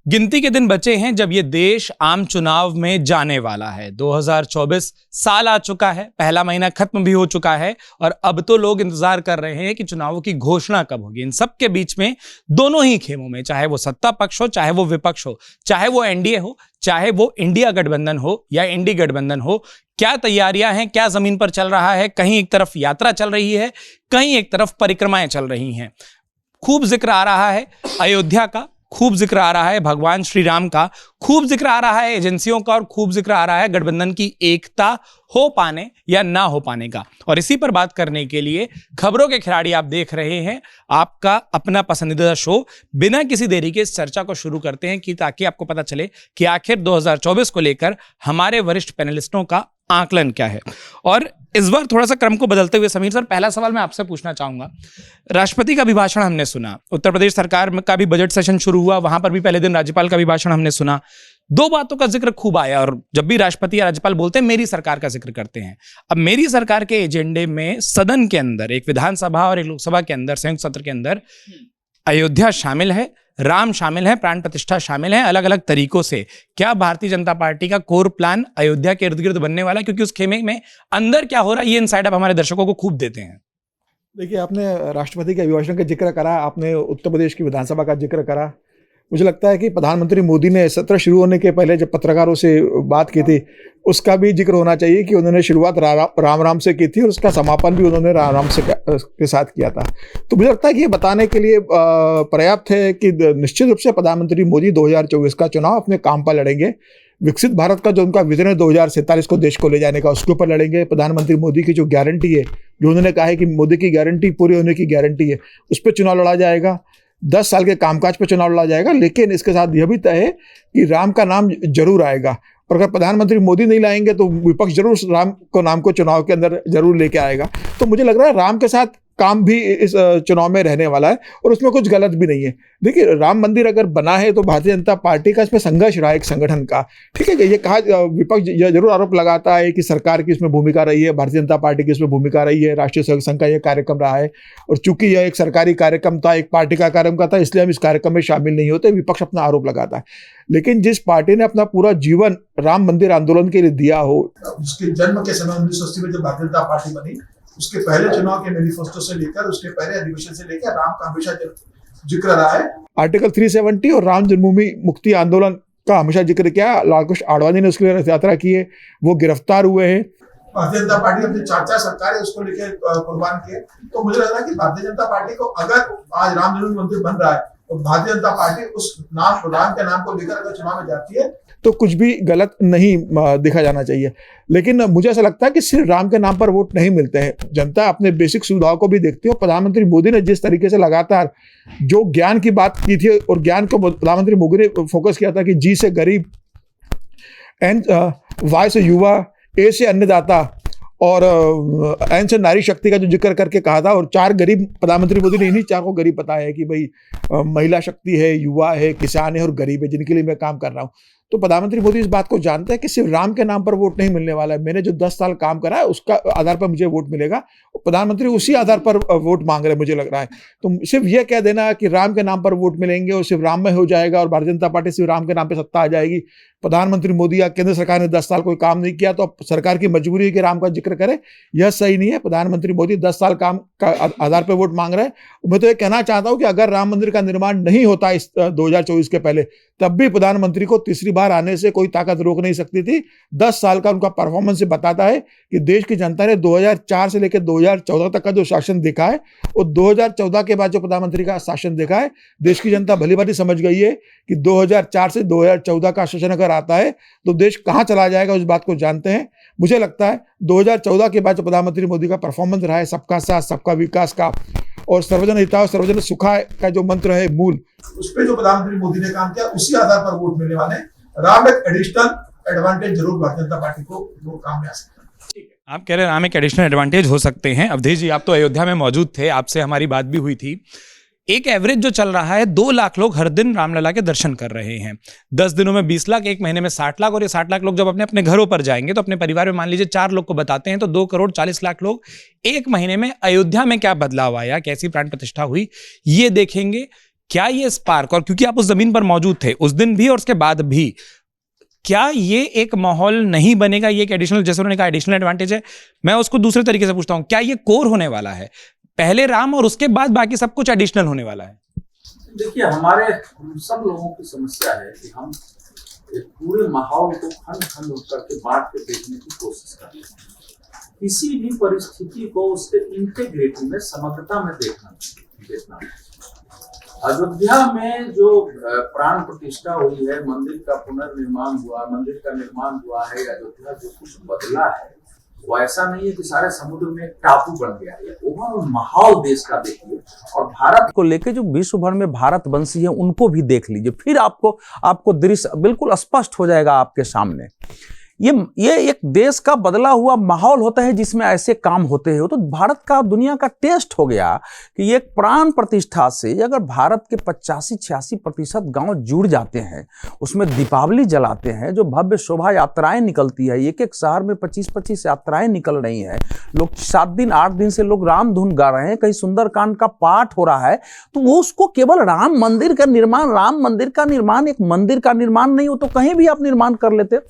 गिनती के दिन बचे हैं जब ये देश आम चुनाव में जाने वाला है। 2024 साल आ चुका है, पहला महीना खत्म भी हो चुका है और अब तो लोग इंतजार कर रहे हैं कि चुनावों की घोषणा कब होगी। इन सब के बीच में दोनों ही खेमों में, चाहे वो सत्ता पक्ष हो, चाहे वो विपक्ष हो, चाहे वो एनडीए हो, चाहे वो इंडिया गठबंधन हो या इंडी गठबंधन हो, क्या तैयारियां हैं, क्या जमीन पर चल रहा है। कहीं एक तरफ यात्रा चल रही है, कहीं एक तरफ परिक्रमाएं चल रही हैं। खूब जिक्र आ रहा है अयोध्या का, खूब जिक्र आ रहा है भगवान श्री राम का, खूब जिक्र आ रहा है एजेंसियों का और खूब जिक्र आ रहा है गठबंधन की एकता हो पाने या ना हो पाने का। और इसी पर बात करने के लिए खबरों के खिलाड़ी आप देख रहे हैं, आपका अपना पसंदीदा शो। बिना किसी देरी के इस चर्चा को शुरू करते हैं कि ताकि आपको पता चले कि आखिर 2024 को लेकर हमारे वरिष्ठ पैनलिस्टों का आकलन क्या है। और इस बार थोड़ा सा क्रम को बदलते हुए समीर सर, पहला सवाल मैं आपसे पूछना चाहूंगा। राष्ट्रपति का अभिभाषण हमने सुना, उत्तर प्रदेश सरकार का भी बजट सेशन शुरू हुआ, वहां पर भी पहले दिन राज्यपाल का अभिभाषण हमने सुना। दो बातों का जिक्र खूब आया और जब भी राष्ट्रपति या राज्यपाल बोलते हैं मेरी सरकार का जिक्र करते हैं। अब मेरी सरकार के एजेंडे में सदन के अंदर, एक विधानसभा और एक लोकसभा के अंदर, संयुक्त सत्र के अंदर अयोध्या शामिल है, राम शामिल है, प्राण प्रतिष्ठा शामिल है, अलग अलग तरीकों से। क्या भारतीय जनता पार्टी का कोर प्लान अयोध्या के इर्द गिर्द बनने वाला है? क्योंकि उस खेमे में अंदर क्या हो रहा है, ये इनसाइड आप हमारे दर्शकों को खूब देते हैं। देखिए, आपने राष्ट्रपति के अभिभाषण का जिक्र करा, आपने उत्तर प्रदेश की विधानसभा का जिक्र करा। मुझे लगता है कि प्रधानमंत्री मोदी ने सत्र शुरू होने के पहले जब पत्रकारों से बात की थी, उसका भी जिक्र होना चाहिए कि उन्होंने शुरुआत राम राम से की थी और उसका समापन भी उन्होंने राम राम से के साथ किया था। तो मुझे लगता है कि ये बताने के लिए पर्याप्त है कि निश्चित रूप से प्रधानमंत्री मोदी 2024 का चुनाव अपने काम पर लड़ेंगे। विकसित भारत का जो उनका विजन है 2047 को देश को ले जाने का, उसके ऊपर लड़ेंगे। प्रधानमंत्री मोदी की जो गारंटी है, जो उन्होंने कहा है कि मोदी की गारंटी पूरी होने की गारंटी है, उस पर चुनाव लड़ा जाएगा। 10 साल के कामकाज पर चुनाव लड़ा जाएगा। लेकिन इसके साथ यह भी तय है कि राम का नाम जरूर आएगा और अगर प्रधानमंत्री मोदी नहीं लाएंगे तो विपक्ष जरूर राम को नाम को चुनाव के अंदर जरूर लेके आएगा। तो मुझे लग रहा है राम के साथ काम भी इस चुनाव में रहने वाला है और उसमें कुछ गलत भी नहीं है। देखिए, राम मंदिर अगर बना है तो भारतीय जनता पार्टी का इसमें संघर्ष रहा है, एक संगठन का। ठीक है, ये कहा विपक्ष यह जरूर आरोप लगाता है कि सरकार की इसमें भूमिका रही है, भारतीय जनता पार्टी की इसमें भूमिका रही है, राष्ट्रीय स्वयं संघ का यह कार्यक्रम रहा है और चूंकि यह एक सरकारी कार्यक्रम था, एक पार्टी का कार्यक्रम था, इसलिए हम इस कार्यक्रम में शामिल नहीं होते, विपक्ष अपना आरोप लगाता है। लेकिन जिस पार्टी ने अपना पूरा जीवन राम मंदिर आंदोलन के लिए दिया हो, उसके जन्म के समय 1980 में जब भारतीय जनता पार्टी बनी, उसके पहले चुनाव के मैनिफेस्टो से लेकर उसके पहले अधिवेशन से लेकर राम का हमेशा जिक्र रहा है। आर्टिकल 370 और राम जन्मभूमि मुक्ति आंदोलन का हमेशा जिक्र किया। लाल कृष्ण आडवाणी ने उसके लिए रथ यात्रा की है, वो गिरफ्तार हुए हैं। भारतीय जनता पार्टी अपनी 4 सरकारें उसको लेकर कुर्बान किए। तो मुझे लग रहा है कि भारतीय जनता पार्टी को अगर आज राम जन्मभूमि मंदिर बन रहा है तो भारतीय जनता पार्टी उस राम के नाम को लेकर अगर चुनाव में जाती है तो कुछ भी गलत नहीं देखा जाना चाहिए। लेकिन मुझे ऐसा लगता है कि सिर्फ राम के नाम पर वोट नहीं मिलते हैं, जनता अपने बेसिक सुविधाओं को भी देखती है। प्रधानमंत्री मोदी ने जिस तरीके से लगातार जो ज्ञान की बात की थी और ज्ञान को प्रधानमंत्री मोदी ने फोकस किया था कि जी से गरीब, एन वाई से युवा, ए से अन्नदाता और एन से नारी शक्ति का जो जिक्र करके कहा था। और 4 गरीब प्रधानमंत्री मोदी ने इन्हीं 4 को गरीब बताया है कि भाई महिला शक्ति है, युवा है, किसान है और गरीब है, जिनके लिए मैं काम कर रहा हूँ। तो प्रधानमंत्री मोदी इस बात को जानते हैं कि सिर्फ राम के नाम पर वोट नहीं मिलने वाला है। मैंने जो 10 साल काम करा है उसका आधार पर मुझे वोट मिलेगा। प्रधानमंत्री उसी आधार पर वोट मांग रहे हैं, मुझे लग रहा है। तो सिर्फ यह कह देना कि राम के नाम पर वोट मिलेंगे और सिर्फ राम में हो जाएगा और भारतीय जनता पार्टी सिर्फ राम के नाम पर सत्ता आ जाएगी, प्रधानमंत्री मोदी या केंद्र सरकार ने 10 साल कोई काम नहीं किया तो सरकार की मजबूरी है कि राम का जिक्र करे, यह सही नहीं है। प्रधानमंत्री मोदी 10 साल काम का आधार पर वोट मांग रहे हैं। मैं तो ये कहना चाहता हूं कि अगर राम मंदिर का निर्माण नहीं होता इस 2024 के पहले, तब भी प्रधानमंत्री को तीसरी बार आने से कोई ताकत रोक नहीं सकती थी। 10 साल का उनका परफॉर्मेंस बताता है कि देश की जनता ने 2004 से लेकर 2014 तक का जो शासन देखा है और 2014 के बाद जो प्रधानमंत्री का शासन देखा है, देश की जनता भली भांति समझ गई है कि 2004 से 2014 का शासन अगर आता है तो देश कहां चला जाएगा, उस बात को जानते हैं। मुझे लगता है 2014 के बाद जो प्रधानमंत्री मोदी का परफॉर्मेंस रहा है, सबका साथ सबका विकास का और सर्वजन हिताय और सर्वजन सुखाय का जो मंत्र है मूल, उस पर जो प्रधानमंत्री मोदी ने काम किया उसी आधार पर वोट मिलने वाले। राम एक एडिशनल एडवांटेज जरूर भारतीय जनता पार्टी को वो काम में आ सकता है। आप कह रहे हैं राम एक एडिशनल एडवांटेज हो सकते हैं। अवधेश जी, आप तो अयोध्या में मौजूद थे, आपसे हमारी बात भी हुई थी। एक एवरेज जो चल रहा है, 2 लाख लोग हर दिन रामलला के दर्शन कर रहे हैं। 10 दिनों में 20 लाख, एक महीने में 60 लाख और ये 60 लाख लोग जब अपने अपने घरों पर जाएंगे तो अपने परिवार में मान लीजिए 4 लोग को बताते हैं तो 2 करोड़ 40 लाख लोग एक महीने में अयोध्या में क्या बदलाव आया, कैसी प्राण प्रतिष्ठा हुई, ये देखेंगे। क्या ये स्पार्क, और क्योंकि आप उस जमीन पर मौजूद थे उस दिन भी और उसके बाद भी, क्या ये एक माहौल नहीं बनेगा, ये एक एडिशनल, जैसे उन्होंने कहा एडिशनल एडवांटेज है, मैं उसको दूसरे तरीके से पूछता हूं, क्या ये कोर होने वाला है, पहले राम और उसके बाद बाकी सब कुछ एडिशनल होने वाला है? देखिए, हम सब लोगों की समस्या है कि हम एक पूरे माहौल को खंड खंड करके बांट के देखने की कोशिश करते हैं। किसी भी परिस्थिति को उसके इंटीग्रिटी में, समग्रता में देखना। अयोध्या में जो प्राण प्रतिष्ठा हुई है, मंदिर का पुनर्निर्माण हुआ, मंदिर का निर्माण हुआ है, अयोध्या जो कुछ बदला है वो ऐसा नहीं है कि सारे समुद्र में एक टापू बन गया है। ओवरऑल माहौल देश का देखिए, और भारत को लेके जो विश्व भर में भारतवंशी है उनको भी देख लीजिए, फिर आपको दृश्य बिल्कुल स्पष्ट हो जाएगा आपके सामने। ये एक देश का बदला हुआ माहौल होता है जिसमें ऐसे काम होते हैं। तो भारत का दुनिया का टेस्ट हो गया कि एक प्राण प्रतिष्ठा से अगर भारत के 85-86% गांव जुड़ जाते हैं, उसमें दीपावली जलाते हैं, जो भव्य शोभा यात्राएं निकलती है, एक एक शहर में 25-25 यात्राएं निकल रही हैं, लोग 7 दिन 8 दिन से लोग राम धुन गा रहे हैं, कहीं सुंदरकांड का पाठ हो रहा है, तो वो उसको केवल राम मंदिर का निर्माण एक मंदिर का निर्माण नहीं हो तो कहीं भी आप निर्माण कर लेते।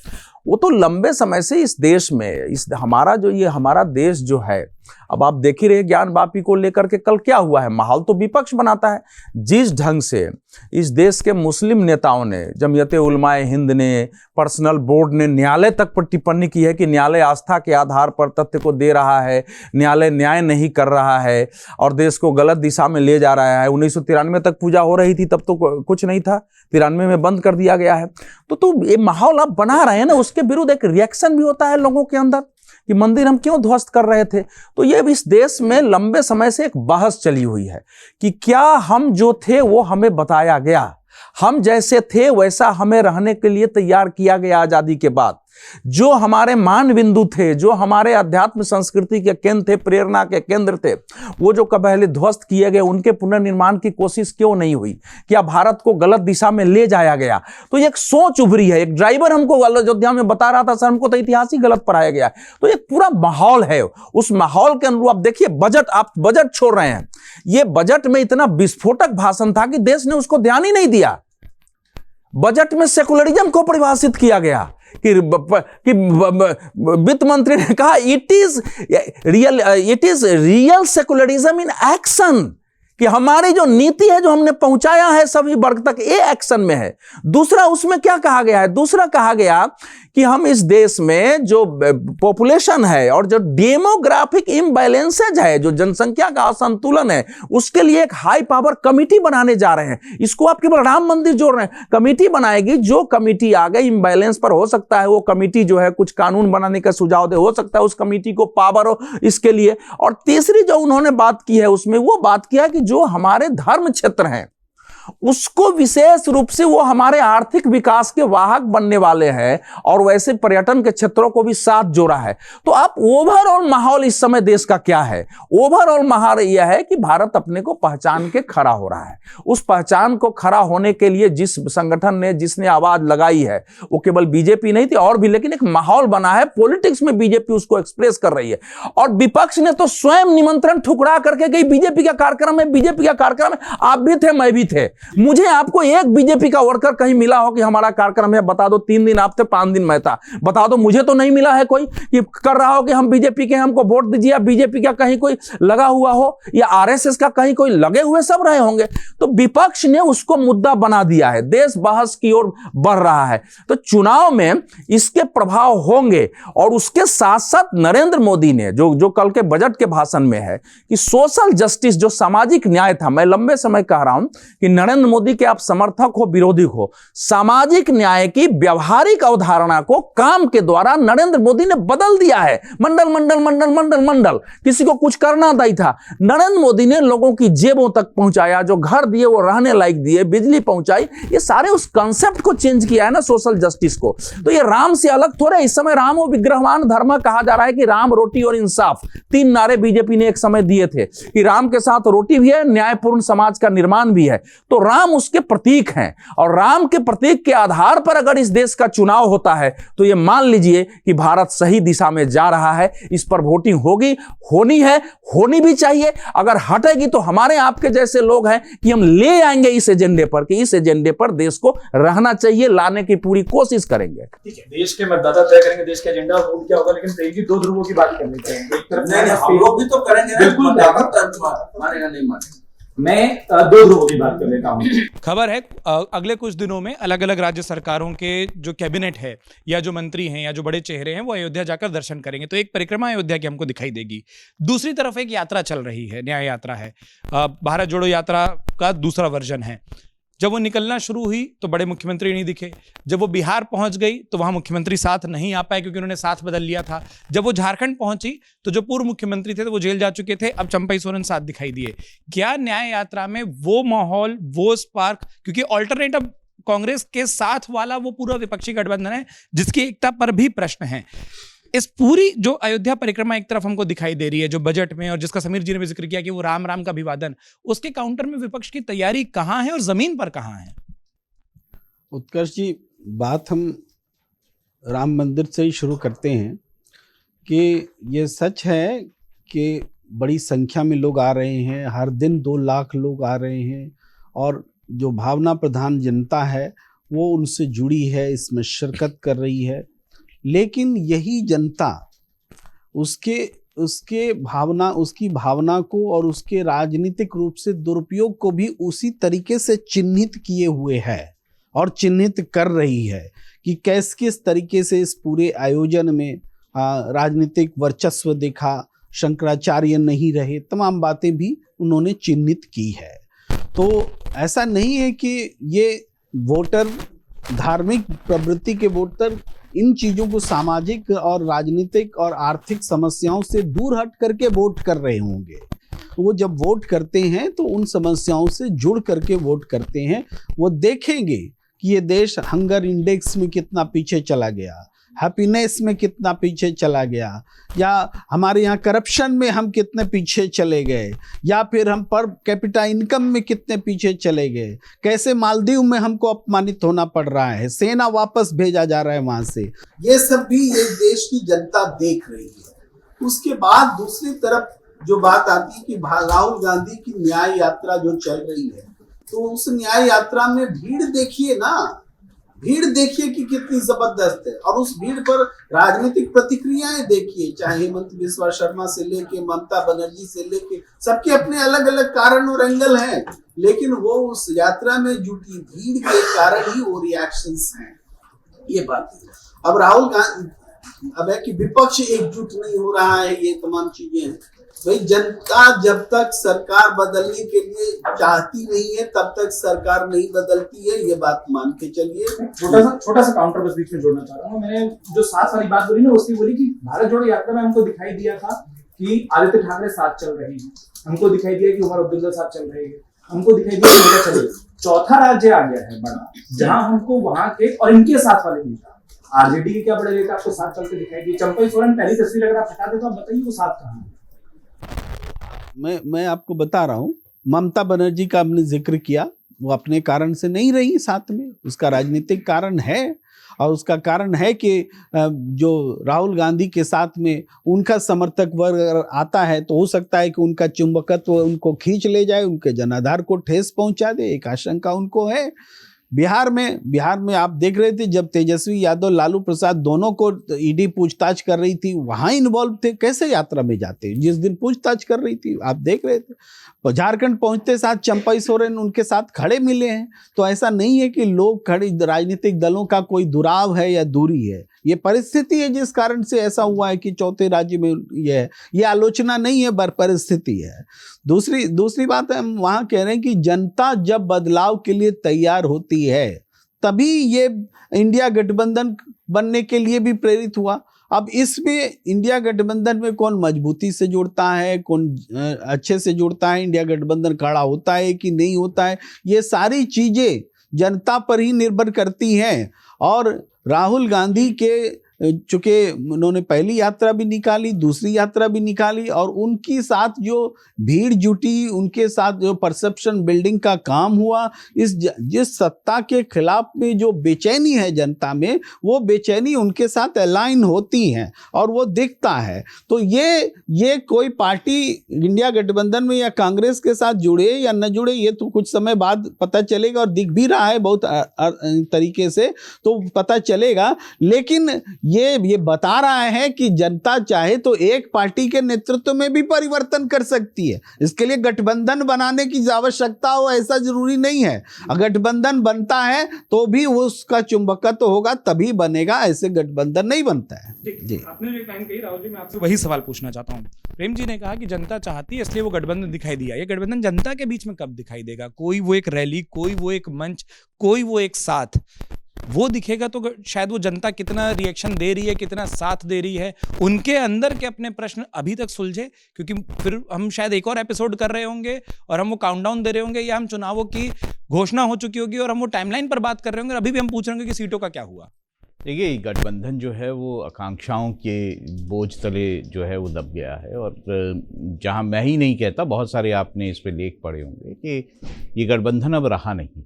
वो तो लंबे समय से इस देश में हमारा देश जो है, अब आप देख ही रहे ज्ञान वापी को लेकर के कल क्या हुआ है, माहौल तो विपक्ष बनाता है। जिस ढंग से इस देश के मुस्लिम नेताओं ने, जमीयते उलमाए हिंद ने, पर्सनल बोर्ड ने न्यायालय तक पर टिप्पणी की है कि न्यायालय आस्था के आधार पर तथ्य को दे रहा है, न्यायालय न्याय नहीं कर रहा है और देश को गलत दिशा में ले जा रहा है। 1993 तक पूजा हो रही थी, तब तो कुछ नहीं था, 93 में बंद कर दिया गया है। तो ये माहौल आप बना रहे हैं ना, उसके विरुद्ध एक रिएक्शन भी होता है लोगों के अंदर कि मंदिर हम क्यों ध्वस्त कर रहे थे। तो ये इस देश में लंबे समय से एक बहस चली हुई है कि क्या हम जो थे वो हमें बताया गया, हम जैसे थे वैसा हमें रहने के लिए तैयार किया गया आजादी के बाद। जो हमारे मान बिंदु थे, जो हमारे अध्यात्म संस्कृति के केंद्र थे, प्रेरणा के केंद्र थे, वो जो पहले ध्वस्त किए गए, उनके पुनर्निर्माण की कोशिश क्यों नहीं हुई? क्या भारत को गलत दिशा में ले जाया गया? तो एक सोच उभरी है। एक ड्राइवर हमको अयोध्या में बता रहा था, सर हमको तो इतिहास ही गलत पढ़ाया गया। तो एक पूरा माहौल है, उस माहौल के अनुरूप आप देखिए आप बजट छोड़ रहे हैं। ये बजट में इतना विस्फोटक भाषण था कि देश ने उसको ध्यान ही नहीं दिया। बजट में सेकुलरिज्म को परिभाषित किया गया कि वित्त मंत्री ने कहा it is real secularism in action, कि हमारी जो नीति है जो हमने पहुंचाया है सभी वर्ग तक, ये एक्शन में है। दूसरा उसमें क्या कहा गया है? दूसरा कहा गया कि हम इस देश में जो पॉपुलेशन है और जो डेमोग्राफिक इम्बैलेंसेज है, जो जनसंख्या का असंतुलन है, उसके लिए एक हाई पावर कमिटी बनाने जा रहे हैं। इसको आप केवल राम मंदिर जोड़ रहे हैं। कमिटी बनाएगी, जो कमिटी आ गई इम्बैलेंस पर, हो सकता है वो कमिटी जो है कुछ कानून बनाने का सुझाव दे, हो सकता है उस कमिटी को पावर हो इसके लिए। और तीसरी जो उन्होंने बात की है उसमें वो बात किया कि जो हमारे धर्म क्षेत्र हैं उसको विशेष रूप से वो हमारे आर्थिक विकास के वाहक बनने वाले हैं, और वैसे पर्यटन के क्षेत्रों को भी साथ जोड़ा है। तो आप ओवरऑल माहौल इस समय देश का क्या है? ओवरऑल माहौल यह है कि भारत अपने को पहचान के खड़ा हो रहा है। उस पहचान को खड़ा होने के लिए जिस संगठन ने, जिसने आवाज लगाई है, वो केवल बीजेपी नहीं थी और भी, लेकिन एक माहौल बना है। पॉलिटिक्स में बीजेपी उसको एक्सप्रेस कर रही है, और विपक्ष ने तो स्वयं निमंत्रण ठुकरा करके गई, बीजेपी का कार्यक्रम है, बीजेपी का कार्यक्रम है। आप भी थे, मैं भी थे। मुझे आपको एक बीजेपी का वर्कर कहीं मिला हो कि हमारा कार्यक्रम है? बता दो। 3 दिन आप थे, 5 दिन मैं था, बता दो। मुझे तो नहीं मिला है कोई कि कर रहा हो कि हम बीजेपी के, हमको वोट दीजिए, या बीजेपी का कहीं कोई लगा हुआ हो, या आरएसएस का कहीं कोई लगे हुए सब रहे होंगे। तो विपक्ष ने उसको मुद्दा बना दिया है, देश बहस की ओर बढ़ रहा है। तो चुनाव में इसके प्रभाव होंगे। और उसके साथ साथ नरेंद्र मोदी ने जो कल के बजट के भाषण में है कि सोशल जस्टिस, जो सामाजिक न्याय था, मैं लंबे समय कह रहा हूं कि नरेंद्र मोदी के आप समर्थक हो विरोधी हो, सामाजिक न्याय की व्यवहारिक अवधारणा को काम के द्वारा नरेंद्र मोदी ने बदल दिया है। मंडल मंडल मंडल मंडल मंडल, किसी को कुछ करना नहीं था, नरेंद्र मोदी ने लोगों की जेबों तक पहुंचाया, जो घर दिए वो रहने लायक दिए, बिजली पहुंचाई। ये सारे उस कंसेप्ट को चेंज किया है ना, सोशल जस्टिस को। तो ये राम से अलग थोड़े। इस समय राम और विग्रहवान धर्म कहा जा रहा है कि राम, रोटी और इंसाफ, 3 नारे बीजेपी ने एक समय दिए थे कि राम के साथ रोटी भी है, न्यायपूर्ण समाज का निर्माण भी है। तो राम उसके प्रतीक हैं, और राम के प्रतीक के आधार पर अगर इस देश का चुनाव होता है तो ये मान लीजिए कि भारत सही दिशा में जा रहा है। इस पर वोटिंग होगी, होनी है, होनी भी चाहिए। अगर हटेगी तो हमारे आपके जैसे लोग हैं कि हम ले आएंगे इस एजेंडे पर, कि इस एजेंडे पर देश को रहना चाहिए, लाने की पूरी कोशिश करेंगे। ठीक है, देश के मतदाता तय करेंगे देश के एजेंडा और क्या होगा, लेकिन ट्रेन की दो ध्रुवों की बात करनी चाहिए। एक तरफ नहीं, हम लोग भी तो करेंगे, बिल्कुल मानेगा नहीं मानेगा। मैं दो ध्रुवों की बात कर लेता हूँ। खबर है अगले कुछ दिनों में अलग अलग राज्य सरकारों के जो कैबिनेट है या जो मंत्री हैं या जो बड़े चेहरे हैं वो अयोध्या जाकर दर्शन करेंगे, तो एक परिक्रमा अयोध्या की हमको दिखाई देगी। दूसरी तरफ एक यात्रा चल रही है, न्याय यात्रा है, भारत जोड़ो यात्रा का दूसरा वर्जन है। जब वो निकलना शुरू हुई तो बड़े मुख्यमंत्री नहीं दिखे। जब वो बिहार पहुंच गई तो वहां मुख्यमंत्री साथ नहीं आ पाए क्योंकि उन्होंने साथ बदल लिया था। जब वो झारखंड पहुंची तो जो पूर्व मुख्यमंत्री थे तो वो जेल जा चुके थे, अब चंपई सोरेन साथ दिखाई दिए। क्या न्याय यात्रा में वो माहौल, वो स्पार्क, क्योंकि ऑल्टरनेटिव कांग्रेस के साथ वाला वो पूरा विपक्षी गठबंधन है जिसकी एकता पर भी प्रश्न है। इस पूरी जो अयोध्या परिक्रमा एक तरफ हमको दिखाई दे रही है जो बजट में, और जिसका समीर जी ने भी जिक्र किया कि वो राम राम का अभिवादन, उसके काउंटर में विपक्ष की तैयारी कहां है और जमीन पर कहां है? उत्कर्ष जी, बात हम राम मंदिर से ही शुरू करते हैं कि ये सच है कि बड़ी संख्या में लोग आ रहे हैं, हर दिन 2 लाख लोग आ रहे हैं, और जो भावना प्रधान जनता है वो उनसे जुड़ी है, इसमें शिरकत कर रही है। लेकिन यही जनता उसकी भावना को और उसके राजनीतिक रूप से दुरुपयोग को भी उसी तरीके से चिन्हित किए हुए है और चिन्हित कर रही है कि किस तरीके से इस पूरे आयोजन में राजनीतिक वर्चस्व देखा, शंकराचार्य नहीं रहे, तमाम बातें भी उन्होंने चिन्हित की है। तो ऐसा नहीं है कि ये वोटर, धार्मिक प्रवृत्ति के वोटर इन चीज़ों को सामाजिक और राजनीतिक और आर्थिक समस्याओं से दूर हट करके वोट कर रहे होंगे। वो जब वोट करते हैं तो उन समस्याओं से जुड़ करके वोट करते हैं। वो देखेंगे कि ये देश हंगर इंडेक्स में कितना पीछे चला गया, हैप्पीनेस में कितना पीछे चला गया, या हमारे यहाँ करप्शन में हम कितने पीछे चले गए, या फिर हम पर कैपिटा इनकम में कितने पीछे चले गए, कैसे मालदीव में हमको अपमानित होना पड़ रहा है, सेना वापस भेजा जा रहा है वहाँ से। ये सब भी ये देश की जनता देख रही है। उसके बाद दूसरी तरफ जो बात आती है कि राहुल गांधी की न्याय यात्रा जो चल रही है, तो उस न्याय यात्रा में भीड़ देखिए ना, भीड़ देखिए कि कितनी जबरदस्त है, और उस भीड़ पर राजनीतिक प्रतिक्रियाएं देखिए, चाहे हेमंत बिस्वा शर्मा से लेके ममता बनर्जी से लेके, सबके अपने अलग अलग कारण और एंगल हैं, लेकिन वो उस यात्रा में जुटी भीड़ के कारण ही वो रिएक्शंस हैं। ये बात है। अब राहुल गांधी, अब है कि विपक्ष एकजुट नहीं हो रहा है, ये तमाम चीजें हैं। भाई जनता जब तक सरकार बदलने के लिए चाहती नहीं है तब तक सरकार नहीं बदलती है, ये बात मान के चलिए। छोटा सा काउंटर बस बीच में जोड़ना चाह रहा हूँ। मैंने जो साथ वाली बात बोली ना, उसकी बोली कि भारत जोड़ो यात्रा में हमको दिखाई दिया था कि आदित्य ठाकरे साथ चल रहे हैं, हमको दिखाई दिया कि उमर अब्दुल्ला साथ चल रहे हैं, हमको दिखाई दिया कि मेरा चले। चौथा राज्य आ गया है बड़ा, जहां हमको वहां के और इनके साथ वाले नेता, आरजेडी के क्या बड़े नेता आपको साथ चलते दिखाई दिए। चंपई सोरेन पहली तस्वीर अगर आप हटा दे तो आप बताइए वो साथ कहाँ है? मैं आपको बता रहा हूँ, ममता बनर्जी का आपने जिक्र किया, वो अपने कारण से नहीं रही साथ में, उसका राजनीतिक कारण है, और उसका कारण है कि जो राहुल गांधी के साथ में उनका समर्थक वर्ग आता है तो हो सकता है कि उनका चुंबकत्व उनको खींच ले जाए, उनके जनाधार को ठेस पहुंचा दे, एक आशंका उनको है। बिहार में आप देख रहे थे जब तेजस्वी यादव, लालू प्रसाद दोनों को ईडी पूछताछ कर रही थी, वहां इन्वॉल्व थे, कैसे यात्रा में जाते? जिस दिन पूछताछ कर रही थी आप देख रहे थे। झारखंड पहुंचते साथ चंपई सोरेन उनके साथ खड़े मिले हैं। तो ऐसा नहीं है कि लोग खड़े, राजनीतिक दलों का कोई दुराव है या दूरी है, ये परिस्थिति है जिस कारण से ऐसा हुआ है कि चौथे राज्य में ये आलोचना नहीं है, परिस्थिति है। दूसरी बात है, हम वहां कह रहे हैं कि जनता जब बदलाव के लिए तैयार होती है तभी ये इंडिया गठबंधन बनने के लिए भी प्रेरित हुआ। अब इसमें इंडिया गठबंधन में कौन मजबूती से जुड़ता है, कौन अच्छे से जुड़ता है, इंडिया गठबंधन खड़ा होता है कि नहीं होता है, ये सारी चीजें जनता पर ही निर्भर करती हैं। और राहुल गांधी के चूंकि उन्होंने पहली यात्रा भी निकाली, दूसरी यात्रा भी निकाली, और उनके साथ जो भीड़ जुटी, उनके साथ जो परसेप्शन बिल्डिंग का काम हुआ, जिस सत्ता के खिलाफ में जो बेचैनी है जनता में, वो बेचैनी उनके साथ अलाइन होती है और वो दिखता है। तो ये कोई पार्टी इंडिया गठबंधन में या कांग्रेस के साथ जुड़े या न जुड़े, ये तो कुछ समय बाद पता चलेगा, और दिख भी रहा है बहुत तरीके से, तो पता चलेगा। लेकिन ये बता रहा है कि जनता चाहे तो एक पार्टी के नेतृत्व में भी परिवर्तन कर सकती है। इसके लिए गठबंधन बनाने की आवश्यकता हो ऐसा जरूरी नहीं है। गठबंधन बनता है तो भी उसका चुंबकत्व होगा, तभी बनेगा, ऐसे गठबंधन नहीं बनता है। जी, आपने जो एक लाइन कही राहुल जी, मैं आपसे वही सवाल पूछना चाहता हूँ। प्रेम जी ने कहा कि जनता चाहती है इसलिए वो गठबंधन दिखाई दिया। ये गठबंधन जनता के बीच में कब दिखाई देगा? कोई वो एक रैली, कोई वो एक मंच, कोई वो एक साथ, वो दिखेगा तो शायद वो जनता कितना रिएक्शन दे रही है, कितना साथ दे रही है, उनके अंदर के अपने प्रश्न अभी तक सुलझे। क्योंकि फिर हम शायद एक और एपिसोड कर रहे होंगे और हम वो काउंटडाउन दे रहे होंगे, या हम चुनावों की घोषणा हो चुकी होगी और हम वो टाइमलाइन पर बात कर रहे होंगे, अभी भी हम पूछ रहे होंगे कि सीटों का क्या हुआ। देखिए, गठबंधन जो है वो आकांक्षाओं के बोझ तले जो है वो दब गया है, और जहां मैं ही नहीं कहता, बहुत सारे आपने इस पे लेख पढ़े होंगे कि ये गठबंधन अब रहा नहीं।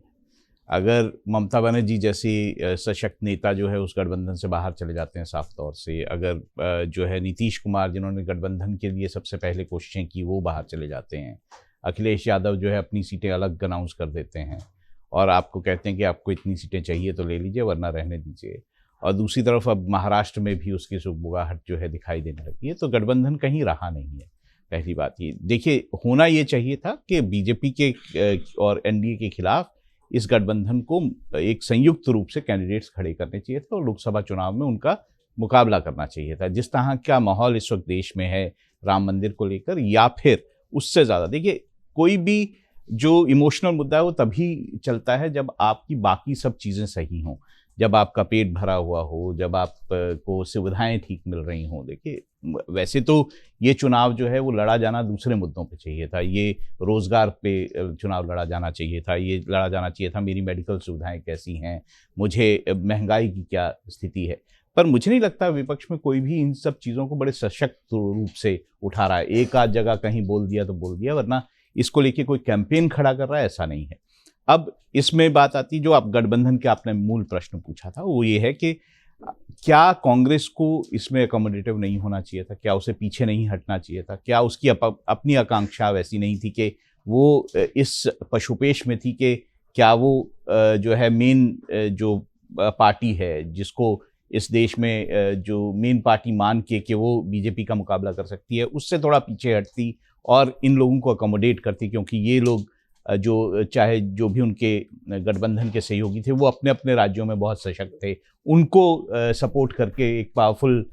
अगर ममता बनर्जी जैसी सशक्त नेता जो है उस गठबंधन से बाहर चले जाते हैं साफ तौर से, अगर जो है नीतीश कुमार जिन्होंने गठबंधन के लिए सबसे पहले कोशिशें की वो बाहर चले जाते हैं, अखिलेश यादव जो है अपनी सीटें अलग अनाउंस कर देते हैं और आपको कहते हैं कि आपको इतनी सीटें चाहिए तो ले लीजिए वरना रहने दीजिए, और दूसरी तरफ अब महाराष्ट्र में भी उसकी सुगबुगाहट जो है दिखाई देने लगी है, तो गठबंधन कहीं रहा नहीं है। पहली बात ये देखिए, होना ये चाहिए था कि बीजेपी के और एनडीए के खिलाफ इस गठबंधन को एक संयुक्त रूप से कैंडिडेट्स खड़े करने चाहिए थे और लोकसभा चुनाव में उनका मुकाबला करना चाहिए था। जिस तरह का माहौल इस वक्त देश में है राम मंदिर को लेकर, या फिर उससे ज़्यादा, देखिए कोई भी जो इमोशनल मुद्दा है वो तभी चलता है जब आपकी बाकी सब चीज़ें सही हों, जब आपका पेट भरा हुआ हो, जब आपको सुविधाएं ठीक मिल रही हों। देखिए, वैसे तो ये चुनाव जो है वो लड़ा जाना दूसरे मुद्दों पे चाहिए था, ये रोज़गार पे चुनाव लड़ा जाना चाहिए था, ये लड़ा जाना चाहिए था मेरी मेडिकल सुविधाएं कैसी हैं, मुझे महंगाई की क्या स्थिति है। पर मुझे नहीं लगता विपक्ष में कोई भी इन सब चीज़ों को बड़े सशक्त रूप से उठा रहा है। एक आध जगह कहीं बोल दिया तो बोल दिया, वरना इसको लेके कोई कैंपेन खड़ा कर रहा है ऐसा नहीं है। अब इसमें बात आती, जो आप गठबंधन के आपने मूल प्रश्न पूछा था, वो ये है कि क्या कांग्रेस को इसमें अकोमोडेटिव नहीं होना चाहिए था, क्या उसे पीछे नहीं हटना चाहिए था, क्या उसकी अपनी आकांक्षा वैसी नहीं थी कि वो इस पशुपेश में थी कि क्या वो जो है मेन जो पार्टी है जिसको इस देश में जो मेन पार्टी मान के कि वो बीजेपी का मुकाबला कर सकती है, उससे थोड़ा पीछे हटती और इन लोगों को अकोमोडेट करती, क्योंकि ये लोग जो चाहे जो भी उनके गठबंधन के सहयोगी थे वो अपने अपने राज्यों में बहुत सशक्त थे, उनको सपोर्ट करके एक पावरफुल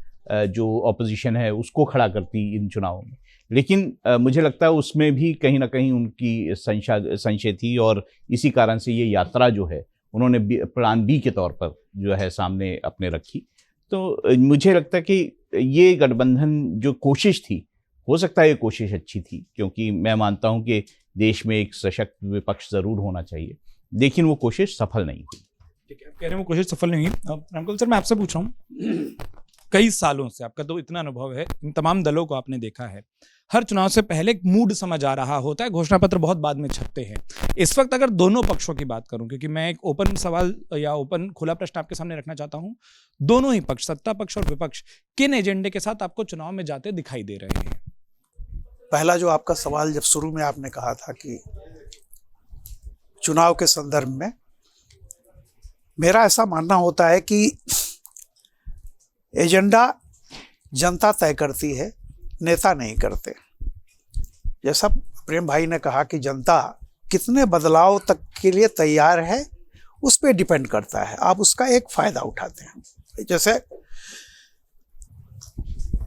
जो ऑपोजिशन है उसको खड़ा करती इन चुनावों में। लेकिन मुझे लगता है उसमें भी कहीं ना कहीं उनकी संशय थी, और इसी कारण से ये यात्रा जो है उन्होंने प्लान बी के तौर पर जो है सामने अपने रखी। तो मुझे लगता है कि ये गठबंधन जो कोशिश थी, हो सकता है ये कोशिश अच्छी थी, क्योंकि मैं मानता हूं कि देश में एक सशक्त विपक्ष जरूर होना चाहिए, लेकिन वो कोशिश सफल नहीं हुई। ठीक है, आप कह रहे हैं वो कोशिश सफल नहीं हुई। रामकुल सर, मैं आपसे पूछ रहा हूँ, कई सालों से आपका तो इतना अनुभव है, इन तमाम दलों को आपने देखा है, हर चुनाव से पहले एक मूड समझ आ रहा होता है, घोषणा पत्र बहुत बाद में छपते हैं। इस वक्त अगर दोनों पक्षों की बात करूं, क्योंकि मैं एक ओपन सवाल या ओपन खुला प्रश्न आपके सामने रखना चाहता हूं, दोनों ही पक्ष, सत्ता पक्ष और विपक्ष, किन एजेंडे के साथ आपको चुनाव में जाते दिखाई दे रहे हैं? पहला जो आपका सवाल, जब शुरू में आपने कहा था कि चुनाव के संदर्भ में, मेरा ऐसा मानना होता है कि एजेंडा जनता तय करती है, नेता नहीं करते। जैसा प्रेम भाई ने कहा कि जनता कितने बदलाव तक के लिए तैयार है, उस पर डिपेंड करता है, आप उसका एक फायदा उठाते हैं। जैसे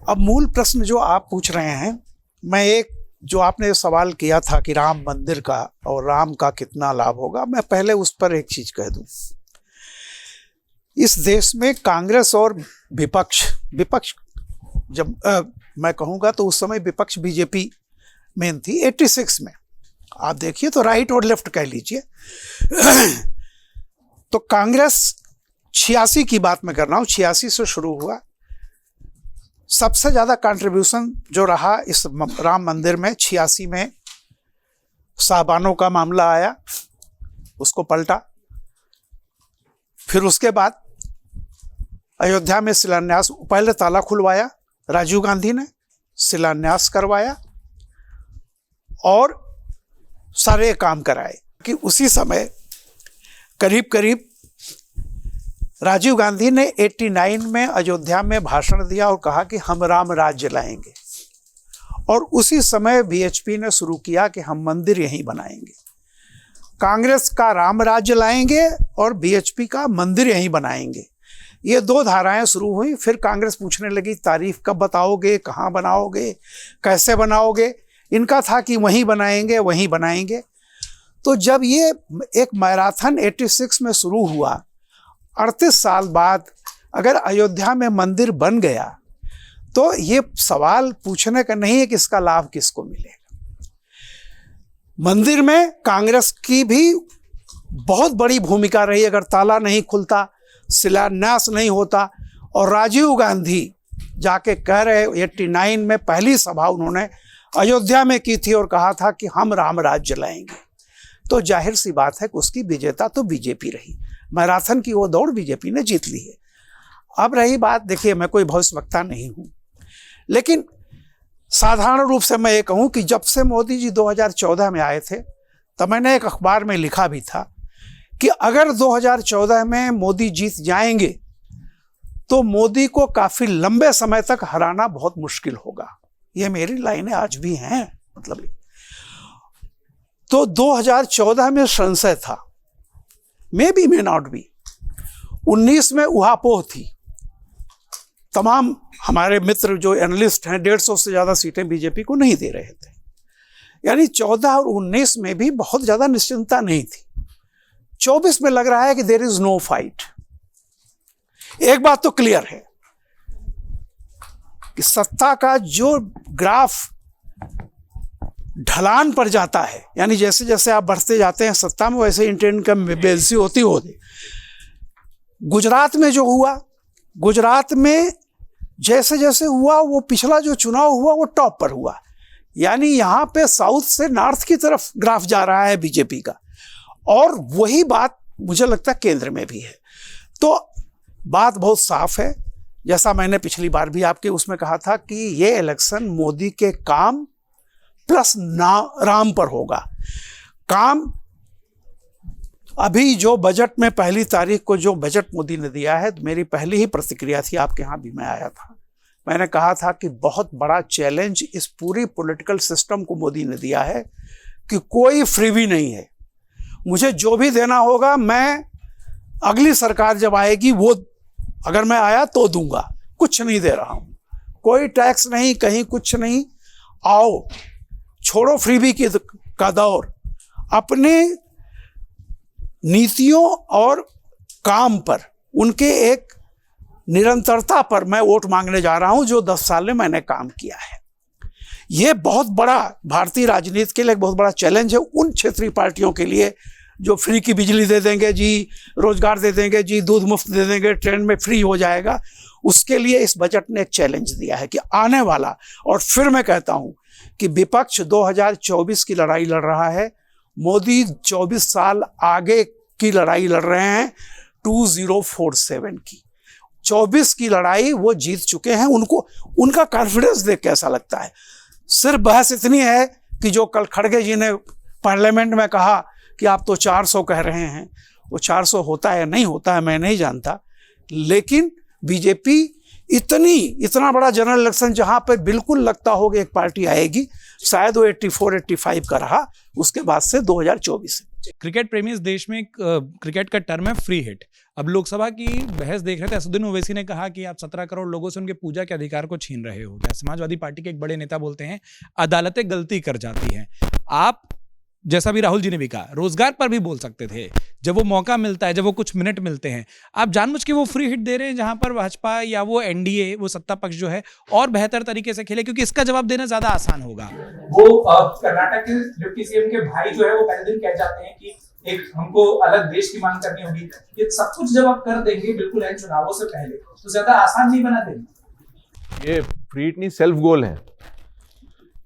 अब मूल प्रश्न जो आप पूछ रहे हैं, मैं एक जो आपने सवाल किया था कि राम मंदिर का और राम का कितना लाभ होगा, मैं पहले उस पर एक चीज कह दूं। इस देश में कांग्रेस और विपक्ष जब मैं कहूँगा तो उस समय विपक्ष बीजेपी मेन थी 86 में, आप देखिए तो राइट और लेफ्ट कह लीजिए। तो कांग्रेस 86 की बात मैं कर रहा हूँ, 86 से शुरू हुआ। सबसे ज्यादा कंट्रीब्यूशन जो रहा इस राम मंदिर में, 86 में साहबानों का मामला आया, उसको पलटा। फिर उसके बाद अयोध्या में शिलान्यास, पहले ताला खुलवाया राजीव गांधी ने, शिलान्यास करवाया और सारे काम कराए। कि उसी समय करीब करीब राजीव गांधी ने 89 में अयोध्या में भाषण दिया और कहा कि हम राम राज्य लाएंगे, और उसी समय बीएचपी ने शुरू किया कि हम मंदिर यहीं बनाएंगे। कांग्रेस का राम राज्य लाएंगे और बीएचपी का मंदिर यहीं बनाएंगे, ये दो धाराएं शुरू हुई। फिर कांग्रेस पूछने लगी तारीफ कब बताओगे, कहाँ बनाओगे, कैसे बनाओगे। इनका था कि वहीं बनाएंगे, वहीं बनाएंगे। तो जब ये एक मैराथन 86 में शुरू हुआ, 38 साल बाद अगर अयोध्या में मंदिर बन गया तो ये सवाल पूछने का नहीं है कि इसका लाभ किसको मिलेगा। मंदिर में कांग्रेस की भी बहुत बड़ी भूमिका रही। अगर ताला नहीं खुलता, शिलान्यास नहीं होता, और राजीव गांधी जाके कह रहे 89 में पहली सभा उन्होंने अयोध्या में की थी और कहा था कि हम राम राज्य लाएंगे, तो जाहिर सी बात है कि उसकी विजेता तो बीजेपी रही। मैराथन की वो दौड़ बीजेपी ने जीत ली है। अब रही बात, देखिए मैं कोई भविष्यवक्ता नहीं हूं, लेकिन साधारण रूप से मैं ये कहूं कि जब से मोदी जी 2014 में आए थे, तब मैंने एक अखबार में लिखा भी था कि अगर 2014 में मोदी जीत जाएंगे तो मोदी को काफी लंबे समय तक हराना बहुत मुश्किल होगा। ये मेरी लाइनें आज भी हैं। मतलब तो 2014 में संशय था, may be may not be. 19 में उहापोह थी, तमाम हमारे मित्र जो एनालिस्ट हैं 150 से ज्यादा सीटें बीजेपी को नहीं दे रहे थे। यानी 14 और 19 में भी बहुत ज्यादा निश्चिंतता नहीं थी। 24 में लग रहा है कि देयर इज नो फाइट। एक बात तो क्लियर है कि सत्ता का जो ग्राफ ढलान पर जाता है, यानी जैसे जैसे आप बढ़ते जाते हैं सत्ता में, वैसे इंटेंट का बेलसी होती होती। गुजरात में जो हुआ, गुजरात में जैसे जैसे हुआ, वो पिछला जो चुनाव हुआ वो टॉप पर हुआ। यानी यहां पे साउथ से नॉर्थ की तरफ ग्राफ जा रहा है बीजेपी का, और वही बात मुझे लगता है केंद्र में भी है। तो बात बहुत साफ है, जैसा मैंने पिछली बार भी आपके उसमें कहा था कि ये इलेक्शन मोदी के काम प्लस राम पर होगा। काम अभी जो बजट में 1 तारीख को जो बजट मोदी ने दिया है, तो मेरी पहली ही प्रतिक्रिया थी, आपके यहाँ भी मैं आया था, मैंने कहा था कि बहुत बड़ा चैलेंज इस पूरी पॉलिटिकल सिस्टम को मोदी ने दिया है कि कोई फ्रीबी नहीं है। मुझे जो भी देना होगा मैं अगली सरकार जब आएगी वो अगर मैं आया तो दूंगा, कुछ नहीं दे रहा हूं, कोई टैक्स नहीं, कहीं कुछ नहीं। आओ, छोड़ो फ्रीबी का दौर, अपने नीतियों और काम पर, उनके एक निरंतरता पर मैं वोट मांगने जा रहा हूं, जो 10 साल में मैंने काम किया है। यह बहुत बड़ा भारतीय राजनीति के लिए एक बहुत बड़ा चैलेंज है उन क्षेत्रीय पार्टियों के लिए जो फ्री की बिजली दे देंगे जी, रोजगार दे देंगे जी, दूध मुफ्त दे देंगे, ट्रेन में फ्री हो जाएगा। उसके लिए इस बजट ने एक चैलेंज दिया है कि आने वाला, और फिर मैं कहता हूं कि विपक्ष 2024 की लड़ाई लड़ रहा है, मोदी 24 साल आगे की लड़ाई लड़ रहे हैं 2047 की। 24 की लड़ाई वो जीत चुके हैं। उनको उनका कॉन्फिडेंस देख के ऐसा लगता है। सिर्फ बहस इतनी है कि जो कल खड़गे जी ने पार्लियामेंट में कहा कि आप तो 400 कह रहे हैं, वो 400 होता है नहीं होता है मैं नहीं जानता, लेकिन बीजेपी इतना बड़ा जनरल इलेक्शन जहां पर बिल्कुल लगता हो कि एक पार्टी आएगी, शायद वो 84-85 का रहा, उसके बाद से 2024 है। क्रिकेट प्रेमी इस देश में क्रिकेट का टर्म है फ्री हिट। अब लोकसभा की बहस देख रहे थे, असदुद्दीन ओवैसी ने कहा कि आप 17 करोड़ लोगों से उनके पूजा के अधिकार को छीन रहे हो। क्या समाजवादी पार्टी के एक बड़े नेता बोलते हैं अदालतें गलती कर जाती हैं। आप जैसा भी राहुल जी ने भी कहा, रोजगार पर भी बोल सकते थे जब वो मौका मिलता है, जब वो कुछ मिनट मिलते हैं। आप जानबूझ के वो फ्री हिट दे रहे हैं जहां पर भाजपा या वो एनडीए, वो सत्ता पक्ष जो है और बेहतर तरीके से खेले, क्योंकि इसका जवाब देना ज्यादा आसान होगा। वो कर्नाटक के डिप्टी सीएम के भाई जो है वो पहले दिन कह जाते हैं कि एक हमको अलग देश की मांग करनी होगी। ये सब कुछ जब आप कर देंगे बिल्कुल इन चुनावों से पहले, तो ज्यादा आसान नहीं बना देंगे। ये फ्री हिट नहीं, सेल्फ गोल है।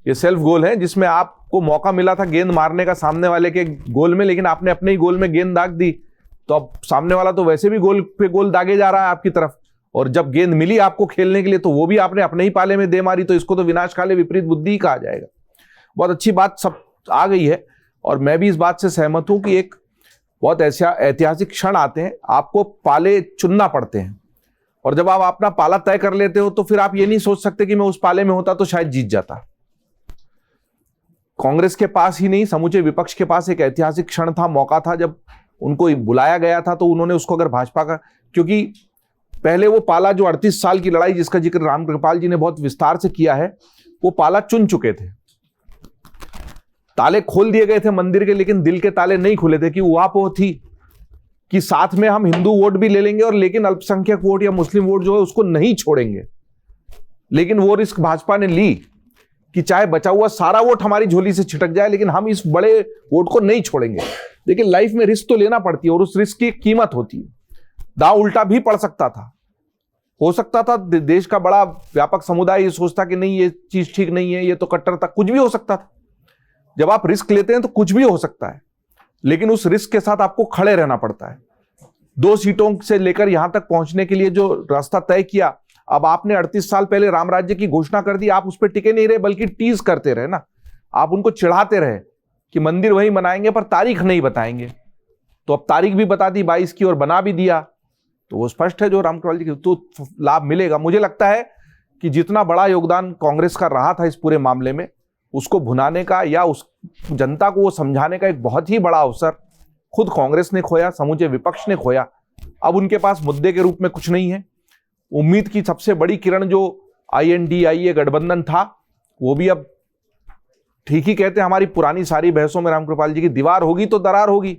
ये सेल्फ गोल है जिसमें आपको मौका मिला था गेंद मारने का सामने वाले के गोल में, लेकिन आपने अपने ही गोल में गेंद दाग दी, तो अब सामने वाला तो वैसे भी गोल पे गोल दागे जा रहा है आपकी तरफ, और जब गेंद मिली आपको खेलने के लिए तो वो भी आपने अपने ही पाले में दे मारी, तो इसको तो विनाशकाले विपरीत बुद्धि ही कहा जाएगा। बहुत अच्छी बात सब आ गई है, और मैं भी इस बात से सहमत हूं कि एक बहुत ऐसा ऐतिहासिक क्षण आते हैं, आपको पाले चुनना पड़ते हैं, और जब आप अपना पाला तय कर लेते हो तो फिर आप ये नहीं सोच सकते कि मैं उस पाले में होता तो शायद जीत जाता। कांग्रेस के पास ही नहीं, समूचे विपक्ष के पास एक ऐतिहासिक क्षण था, मौका था, जब उनको बुलाया गया था, तो उन्होंने उसको अगर भाजपा का, क्योंकि पहले वो पाला जो 38 साल की लड़ाई जिसका जिक्र रामकृपाल जी ने बहुत विस्तार से किया है, वो पाला चुन चुके थे। ताले खोल दिए गए थे मंदिर के, लेकिन दिल के ताले नहीं खुले थे, कि वो थी कि साथ में हम हिंदू वोट भी ले लेंगे, और लेकिन अल्पसंख्यक वोट या मुस्लिम वोट जो है उसको नहीं छोड़ेंगे। लेकिन वो रिस्क भाजपा ने ली कि चाहे बचा हुआ सारा वोट हमारी झोली से छिटक जाए, लेकिन हम इस बड़े वोट को नहीं छोड़ेंगे। लेकिन लाइफ में रिस्क तो लेना पड़ती है, और उस रिस्क की एक कीमत होती है। दांव उल्टा भी पड़ सकता था, हो सकता था देश का बड़ा व्यापक समुदाय ये सोचता कि नहीं ये चीज ठीक नहीं है, ये तो कट्टरता, कुछ भी हो सकता था। जब आप रिस्क लेते हैं तो कुछ भी हो सकता है, लेकिन उस रिस्क के साथ आपको खड़े रहना पड़ता है। 2 सीटों से लेकर यहां तक पहुंचने के लिए जो रास्ता तय किया, अब आपने 38 साल पहले राम राज्य की घोषणा कर दी, आप उस पर टिके नहीं रहे, बल्कि टीज करते रहे ना, आप उनको चिढ़ाते रहे कि मंदिर वहीं बनाएंगे पर तारीख नहीं बताएंगे। तो अब तारीख भी बता दी 22 की, और बना भी दिया, तो वो स्पष्ट है जो रामकृपाल जी की, तो लाभ मिलेगा। मुझे लगता है कि जितना बड़ा योगदान कांग्रेस का रहा था इस पूरे मामले में, उसको भुनाने का या उस जनता को वो समझाने का एक बहुत ही बड़ा अवसर खुद कांग्रेस ने खोया, समूचे विपक्ष ने खोया। अब उनके पास मुद्दे के रूप में कुछ नहीं है। उम्मीद की सबसे बड़ी किरण जो INDIA गठबंधन था, वो भी अब ठीक ही कहते हैं। हमारी पुरानी सारी बहसों में रामकृपाल जी की दीवार होगी तो दरार होगी,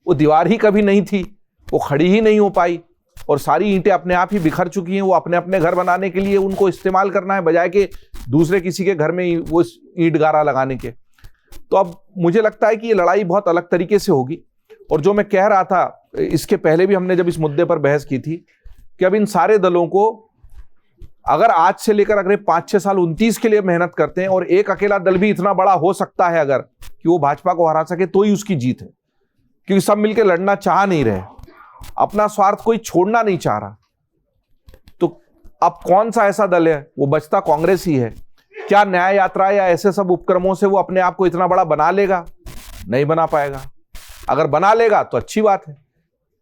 वो दीवार ही कभी नहीं थी, वो खड़ी ही नहीं हो पाई, और सारी ईंटें अपने आप ही बिखर चुकी हैं। वो अपने अपने घर बनाने के लिए उनको इस्तेमाल करना है, बजाय कि दूसरे किसी के घर में वो ईंट गारा लगाने के। तो अब मुझे लगता है कि ये लड़ाई बहुत अलग तरीके से होगी। और जो मैं कह रहा था, इसके पहले भी हमने जब इस मुद्दे पर बहस की थी, कि अब इन सारे दलों को अगर आज से लेकर अगले 5-6 साल 29 के लिए मेहनत करते हैं, और एक अकेला दल भी इतना बड़ा हो सकता है अगर कि वो भाजपा को हरा सके, तो ही उसकी जीत है। क्योंकि सब मिलकर लड़ना चाह नहीं रहे, अपना स्वार्थ कोई छोड़ना नहीं चाह रहा। तो अब कौन सा ऐसा दल है, वो बचता कांग्रेस ही है। क्या न्याय यात्रा या ऐसे सब उपक्रमों से वो अपने आप को इतना बड़ा बना लेगा? नहीं बना पाएगा। अगर बना लेगा तो अच्छी बात है।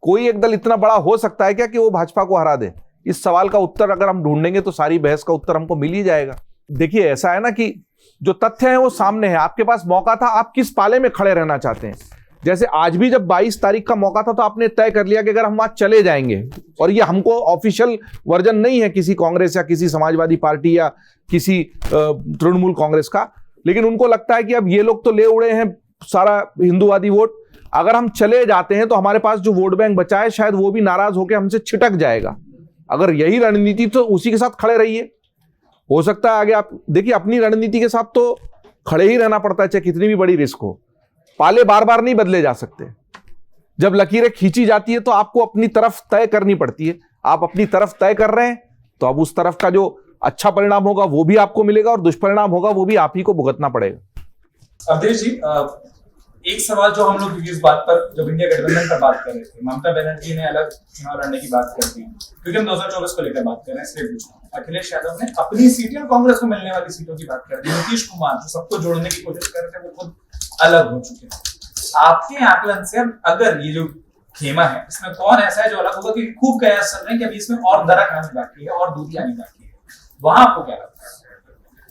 कोई एक दल इतना बड़ा हो सकता है क्या कि वो भाजपा को हरा दे? इस सवाल का उत्तर अगर हम ढूंढेंगे तो सारी बहस का उत्तर हमको मिल ही जाएगा। देखिए, ऐसा है ना कि जो तथ्य है वो सामने है, आपके पास मौका था, आप किस पाले में खड़े रहना चाहते हैं। जैसे आज भी जब 22 तारीख का मौका था, तो आपने तय कर लिया कि अगर हम वहां चले जाएंगे, और ये हमको ऑफिशियल वर्जन नहीं है किसी कांग्रेस या किसी समाजवादी पार्टी या किसी तृणमूल कांग्रेस का, लेकिन उनको लगता है कि अब ये लोग तो ले उड़े हैं सारा हिंदूवादी वोट, अगर हम चले जाते हैं तो हमारे पास जो वोट बैंक बचा है शायद वो भी नाराज होकर हमसे छिटक जाएगा। अगर यही रणनीति, तो उसी के साथ खड़े रहिए। हो सकता है आगे आप देखिए, अपनी रणनीति के साथ तो खड़े ही रहना पड़ता है, चाहे कितनी भी बड़ी रिस्क हो। पाले बार बार नहीं बदले जा सकते। जब लकीरें खींची जाती है तो आपको अपनी तरफ तय करनी पड़ती है। आप अपनी तरफ तय कर रहे हैं, तो अब उस तरफ का जो अच्छा परिणाम होगा वो भी आपको मिलेगा, और दुष्परिणाम होगा वो भी आप ही को भुगतना पड़ेगा। अवधेश जी, एक सवाल जो हम लोग इस बात पर, जब इंडिया गठबंधन पर बात कर रहे थे, ममता बनर्जी ने अलग चुनाव लड़ने की बात कर दी, क्योंकि हम 2024 को लेकर बात कर रहे हैं, इसलिए पूछा। अखिलेश यादव ने अपनी सीटें और कांग्रेस को मिलने वाली सीटों की बात कर दी। नीतीश कुमार जो सबको जोड़ने की कोशिश कर रहे थे, वो खुद अलग हो चुके हैं। आपके आकलन से अगर ये जो खेमा है, इसमें कौन ऐसा है जो अलग होगा? क्योंकि खूब कयास चल रहे हैं कि अभी इसमें और दरक आनी बाकी है और दूधी आनी बाकी है, वहां आपको क्या लगता है?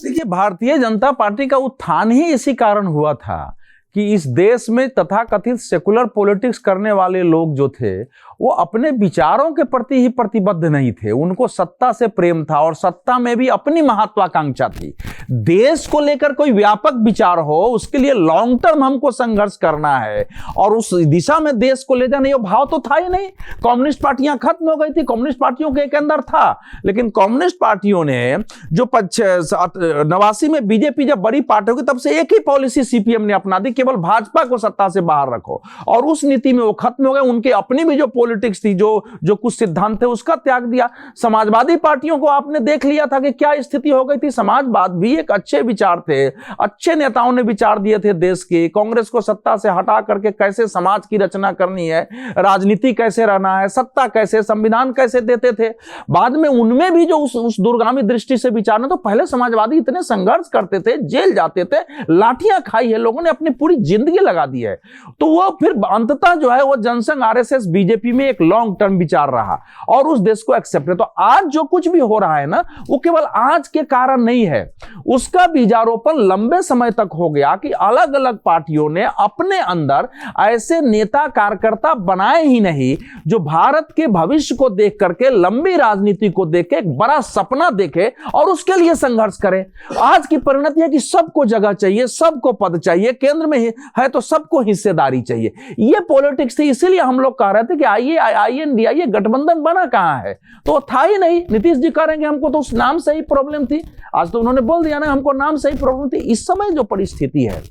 देखिए, भारतीय जनता पार्टी का उत्थान ही इसी कारण हुआ था कि इस देश में तथाकथित सेकुलर पॉलिटिक्स करने वाले लोग जो थे, वो अपने विचारों के प्रति ही प्रतिबद्ध नहीं थे। उनको सत्ता से प्रेम था, और सत्ता में भी अपनी महत्वाकांक्षा थी। देश को लेकर कोई व्यापक विचार हो, उसके लिए लॉन्ग टर्म हमको संघर्ष करना है और उस दिशा में देश को ले जाना, ये भाव तो था ही नहीं। कम्युनिस्ट पार्टियां खत्म हो गई थी, कम्युनिस्ट पार्टियों के अंदर था, लेकिन कम्युनिस्ट पार्टियों ने जो 89 में बीजेपी जब बड़ी पार्टी होगी तब से एक ही पॉलिसी सीपीएम ने अपना दी, केवल भाजपा को सत्ता से बाहर रखो, और उस नीति में वो खत्म हो गए। उनके अपनी भी जो पॉलिटिक्स थी, जो कुछ सिद्धांत थे, उसका त्याग दिया। समाजवादी पार्टियों को आपने देख लिया था कि क्या स्थिति हो गई थी। समाजवाद भी एक अच्छे विचार थे, अच्छे नेताओं ने विचार दिए थे देश के, कांग्रेस को सत्ता से हटा करके कैसे समाज की रचना करनी है, राजनीति कैसे रहना है, सत्ता कैसे, संविधान कैसे देते थे। बाद में उनमें भी जो उस दूरगामी दृष्टि से विचारना, तो पहले समाजवादी इतने संघर्ष करते थे, जेल जाते थे, लाठियां खाई है लोगों ने, अपनी पूरी जिंदगी लगा दी है। तो वो फिर अंततः जो है वो जनसंघ, आरएसएस, बीजेपी में एक लॉन्ग टर्म विचार रहा और उस देश को एक्सेप्ट है। तो आज जो कुछ भी हो रहा है ना, वो केवल आज के कारण नहीं है, उसका बीजारोपण लंबे समय तक हो गया कि अलग अलग पार्टियों ने अपने अंदर ऐसे नेता कार्यकर्ता बनाए ही नहीं जो भारत के भविष्य को देख करके, लंबी राजनीति को देख के एक बड़ा सपना देखे और उसके लिए संघर्ष करें। आज की परिणति है कि सबको जगह चाहिए, सबको पद चाहिए, केंद्र में है तो सबको हिस्सेदारी चाहिए। ये पॉलिटिक्स थी, इसीलिए हम लोग कह रहे थे कि आईएनडीआईए गठबंधन बना कहां है, तो था ही नहीं। नीतीश जी करेंगे हमको तो उस नाम से ही प्रॉब्लम थी, आज तो उन्होंने बोल दिया ना हमको नाम से ही प्रॉब्लम थी। इस समय जो परिस्थिति है,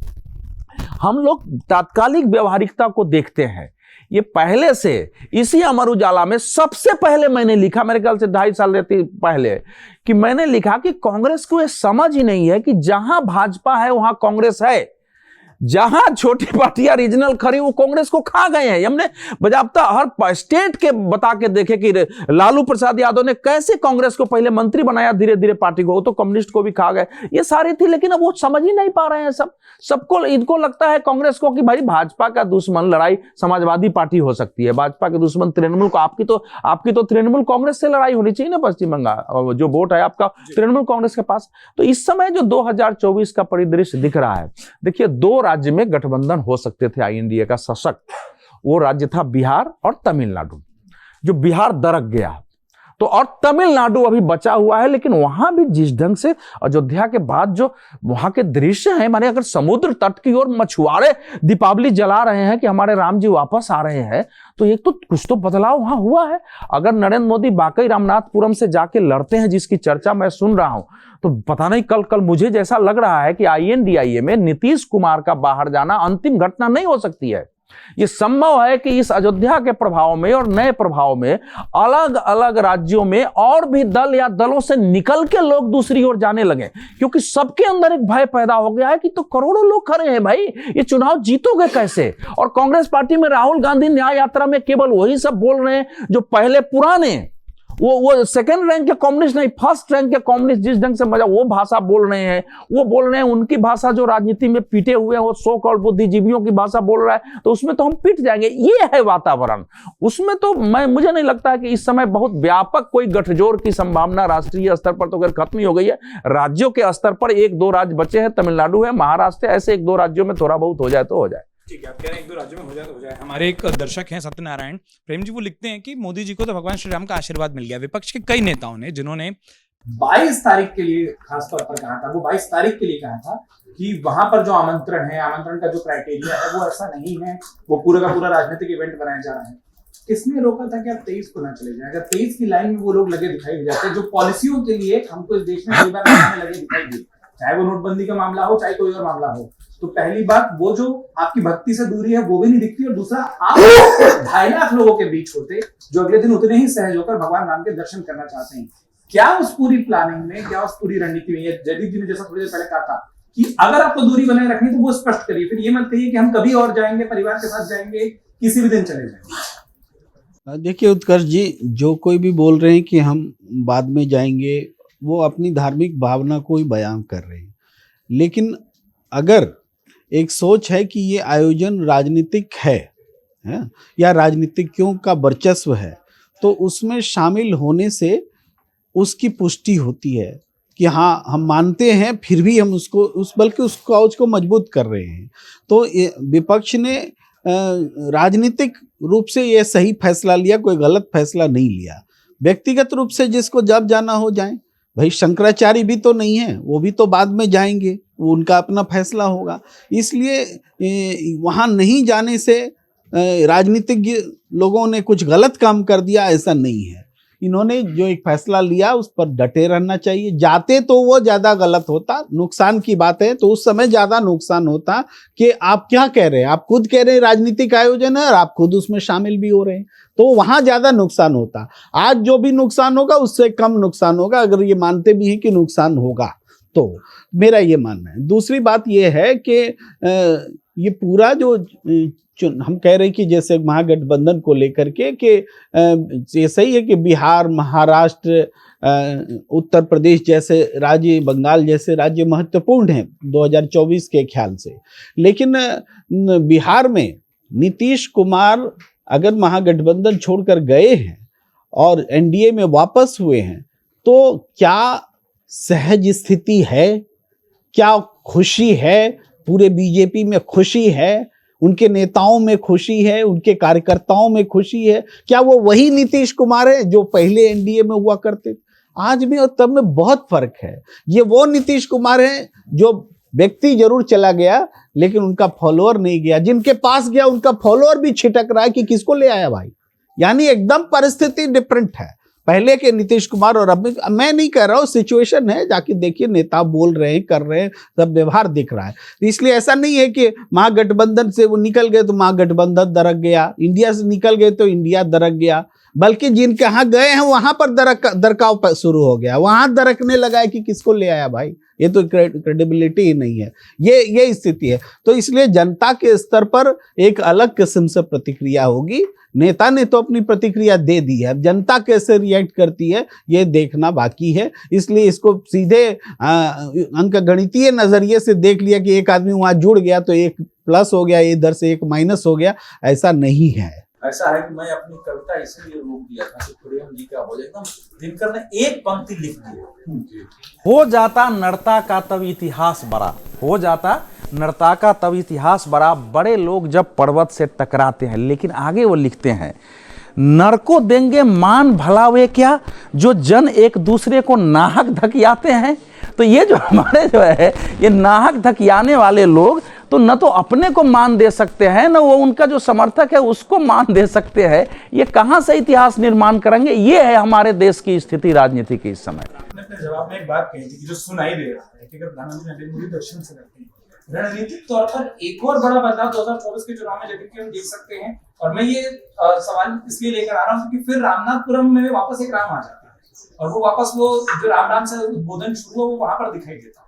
हम लोग तात्कालिक व्यवहारिकता को देखते हैं। ये पहले से इसी अमर उजाला में सबसे पहले मैंने लिखा, मेरे ख्याल से 2.5 साल रहती पहले, कि मैंने लिखा कि कांग्रेस को यह समझ ही नहीं है कि जहां भाजपा है वहां कांग्रेस है, जहां छोटी पार्टियां रीजनल खड़ी वो कांग्रेस को खा गए हैं। हमने बजाबता हर स्टेट के बता के देखे कि लालू प्रसाद यादव ने कैसे कांग्रेस को पहले मंत्री बनाया, धीरे धीरे पार्टी को, वो तो कम्युनिस्ट को भी खा गए। ये सारी थी, लेकिन अब वो समझ ही नहीं पा रहे हैं। सबको इनको लगता है कांग्रेस को कि भाई भाजपा का दुश्मन लड़ाई समाजवादी पार्टी हो सकती है, भाजपा के दुश्मन तृणमूल को। आपकी तो तृणमूल कांग्रेस से लड़ाई होनी चाहिए ना, पश्चिम बंगाल जो वोट है आपका तृणमूल कांग्रेस के पास। तो इस समय जो 2024 का परिदृश्य दिख रहा है, देखिए 2 राज्य में गठबंधन हो सकते थे आईएनडीए का सशक्त, वो राज्य था बिहार और तमिलनाडु। जो बिहार दरक गया तो, और तमिलनाडु अभी बचा हुआ है, लेकिन वहां भी जिस ढंग से अयोध्या के बाद जो वहां के दृश्य हैं, माने अगर समुद्र तट की ओर मछुआरे दीपावली जला रहे हैं कि हमारे राम जी वापस आ रहे हैं, तो एक तो कुछ तो बदलाव वहां हुआ है। अगर नरेंद्र मोदी वाकई रामनाथपुरम से जाके लड़ते हैं, जिसकी चर्चा मैं सुन रहा हूं, तो पता नहीं कल मुझे जैसा लग रहा है कि आईएनडीआईए में नीतीश कुमार का बाहर जाना अंतिम घटना नहीं हो सकती है। ये संभव है कि इस अयोध्या के प्रभाव में और नए प्रभाव में अलग अलग राज्यों में और भी दल या दलों से निकल के लोग दूसरी ओर जाने लगे, क्योंकि सबके अंदर एक भय पैदा हो गया है कि तो करोड़ों लोग खड़े हैं भाई, ये चुनाव जीतोगे कैसे। और कांग्रेस पार्टी में राहुल गांधी न्याय यात्रा में केवल वही सब बोल रहे हैं जो पहले पुराने, वो सेकंड रैंक के कम्युनिस्ट नहीं, फर्स्ट रैंक के कम्युनिस्ट जिस ढंग से मजा वो भाषा बोल रहे हैं, वो बोल रहे हैं उनकी भाषा जो राजनीति में पीटे हुए हैं, वो सो कॉल्ड बुद्धिजीवियों की भाषा बोल रहा है, तो उसमें तो हम पिट जाएंगे। ये है वातावरण, उसमें तो मुझे नहीं लगता है कि इस समय बहुत व्यापक कोई गठजोड़ की संभावना राष्ट्रीय स्तर पर तो खत्म ही हो गई है। राज्यों के स्तर पर 1-2 राज्य बचे हैं, तमिलनाडु है, महाराष्ट्र है, ऐसे 1-2 राज्यों में थोड़ा बहुत हो जाए तो हो जाए। ठीक है, आप कह रहे हैं 1-2 राज्यों में हो जाए तो हो जाए। हमारे एक दर्शक हैं सत्यनारायण प्रेम जी, वो लिखते हैं कि मोदी जी को तो भगवान श्री राम का आशीर्वाद मिल गया। विपक्ष के कई नेताओं ने जिन्होंने 22 तारीख के लिए खासतौर पर कहा था, वो 22 तारीख के लिए कहा था कि वहां पर जो आमंत्रण है, आमंत्रण का जो क्राइटेरिया है वो ऐसा नहीं है, वो पूरा का पूरा राजनीतिक इवेंट बनाया जा रहा है। किसने रोका था कि आप 23 को ना चले जाए? अगर 23 की लाइन में वो लोग लगे दिखाई जाते हैं जो पॉलिसियों के लिए हमको इस देश में कई बार लगे दिखाई दिए, चाहे वो नोटबंदी का मामला हो, चाहे कोई और मामला हो। तो पहली बात, वो जो आपकी भक्ति से दूरी है वो भी नहीं दिखती, और दूसरा, आप 2.5 लाख लोगों के बीच होते जो अगले दिन उतने ही सहज होकर भगवान राम के दर्शन करना चाहते हैं। क्या उस पूरी प्लानिंग में, क्या उस पूरी रणनीति में, जयदीप जी ने जैसा थोड़ी देर पहले कहा था कि अगर आपको दूरी बनाए रखनी तो वो स्पष्ट करिए, फिर ये मत कहिए कि हम कभी और जाएंगे, परिवार के साथ जाएंगे, किसी भी दिन चले जाएंगे। देखिए उत्कर्ष जी, जो कोई भी बोल रहे हैं कि हम बाद में जाएंगे, वो अपनी धार्मिक भावना को ही बयान कर रहे हैं। लेकिन अगर एक सोच है कि ये आयोजन राजनीतिक है या राजनीतिज्ञों का वर्चस्व है, तो उसमें शामिल होने से उसकी पुष्टि होती है कि हाँ हम मानते हैं, फिर भी हम बल्कि उस काउज को मजबूत कर रहे हैं। तो विपक्ष ने राजनीतिक रूप से ये सही फैसला लिया, कोई गलत फैसला नहीं लिया। व्यक्तिगत रूप से जिसको जब जाना हो जाए, भाई शंकराचार्य भी तो नहीं है, वो भी तो बाद में जाएंगे, वो उनका अपना फैसला होगा। इसलिए वहाँ नहीं जाने से राजनीतिज्ञ लोगों ने कुछ गलत काम कर दिया, ऐसा नहीं है। इन्होंने जो एक फैसला लिया उस पर डटे रहना चाहिए। जाते तो वो ज़्यादा गलत होता, नुकसान की बात है, तो उस समय ज़्यादा नुकसान होता कि आप क्या कह रहे हैं, आप खुद कह रहे हैं राजनीतिक आयोजन है और आप खुद उसमें शामिल भी हो रहे हैं, तो वहाँ ज़्यादा नुकसान होता। आज जो भी नुकसान होगा उससे कम नुकसान होगा, अगर ये मानते भी हैं कि नुकसान होगा तो, मेरा ये मानना है। दूसरी बात ये है कि ये पूरा जो हम कह रहे हैं कि जैसे महागठबंधन को लेकर के कि ये सही है कि बिहार, महाराष्ट्र, उत्तर प्रदेश जैसे राज्य, बंगाल जैसे राज्य महत्वपूर्ण हैं 2024 के ख्याल से, लेकिन बिहार में नीतीश कुमार अगर महागठबंधन छोड़कर गए हैं और एनडीए में वापस हुए हैं, तो क्या सहज स्थिति है, क्या खुशी है, पूरे बीजेपी में खुशी है, उनके नेताओं में खुशी है, उनके कार्यकर्ताओं में खुशी है? क्या वो वही नीतीश कुमार है जो पहले एनडीए में हुआ करते? आज में और तब में बहुत फर्क है। ये वो नीतीश कुमार है जो व्यक्ति जरूर चला गया लेकिन उनका फॉलोअर नहीं गया, जिनके पास गया उनका फॉलोअर भी छिटक रहा है कि किसको ले आया भाई। यानी एकदम परिस्थिति डिफरेंट है पहले के नीतीश कुमार और अब। मैं नहीं कह रहा हूँ, सिचुएशन है, जाके देखिए, नेता बोल रहे हैं, कर रहे हैं, सब व्यवहार दिख रहा है। तो इसलिए ऐसा नहीं है कि महागठबंधन से वो निकल गए तो महागठबंधन दरक गया, इंडिया से निकल गए तो इंडिया दरक गया, बल्कि जिनके यहाँ गए हैं वहां पर दरकाव शुरू हो गया, वहां दरकने लगा है कि किसको ले आया भाई। ये तो क्रेडिबिलिटी ही नहीं है, ये स्थिति है। तो इसलिए जनता के स्तर पर एक अलग किस्म से प्रतिक्रिया होगी। नेता ने तो अपनी प्रतिक्रिया दे दी है, अब जनता कैसे रिएक्ट करती है ये देखना बाकी है। इसलिए इसको सीधे अंकगणितीय नजरिए से देख लिया कि एक आदमी वहां जुड़ गया तो एक प्लस हो गया, इधर से एक माइनस हो गया, ऐसा नहीं है। ऐसा है कि मैं अपनी कविता इसलिए रोक दिया था कि प्रेम जी का हो जाए, एकदम दिनकर ने एक पंक्ति लिख दी, हो जाता नर्ता का तब इतिहास बड़ा, हो जाता नर्ता का तब इतिहास बड़ा, बड़े लोग जब पर्वत से टकराते हैं। लेकिन आगे वो लिखते हैं, नर को देंगे मान भला वे क्या, जो जन एक दूसरे को नाहक धकियाते हैं। तो ये जो हमारे जो है ये नाहक धकियाने वाले लोग तो न तो अपने को मान दे सकते हैं, न वो उनका जो समर्थक है उसको मान दे सकते हैं। ये कहाँ से इतिहास निर्माण करेंगे? ये है हमारे देश की स्थिति राजनीति की इस समय। आपने अपने जवाब में एक बात कही थी जो सुनाई दे रहा है कि अगर प्रधानमंत्री नरेंद्र मोदी दक्षिण से लड़ते हैं, रणनीतिक तौर पर एक और बड़ा बदलाव 2024 के चुनाव में जैसे हम देख सकते हैं। और मैं ये सवाल इसलिए लेकर आ रहा हूँ क्योंकि फिर रामनाथपुरम में वापस एक राम आ जाता है और वो वापस वो जो राम से उद्बोधन शुरू हो वो वहां पर दिखाई देता है।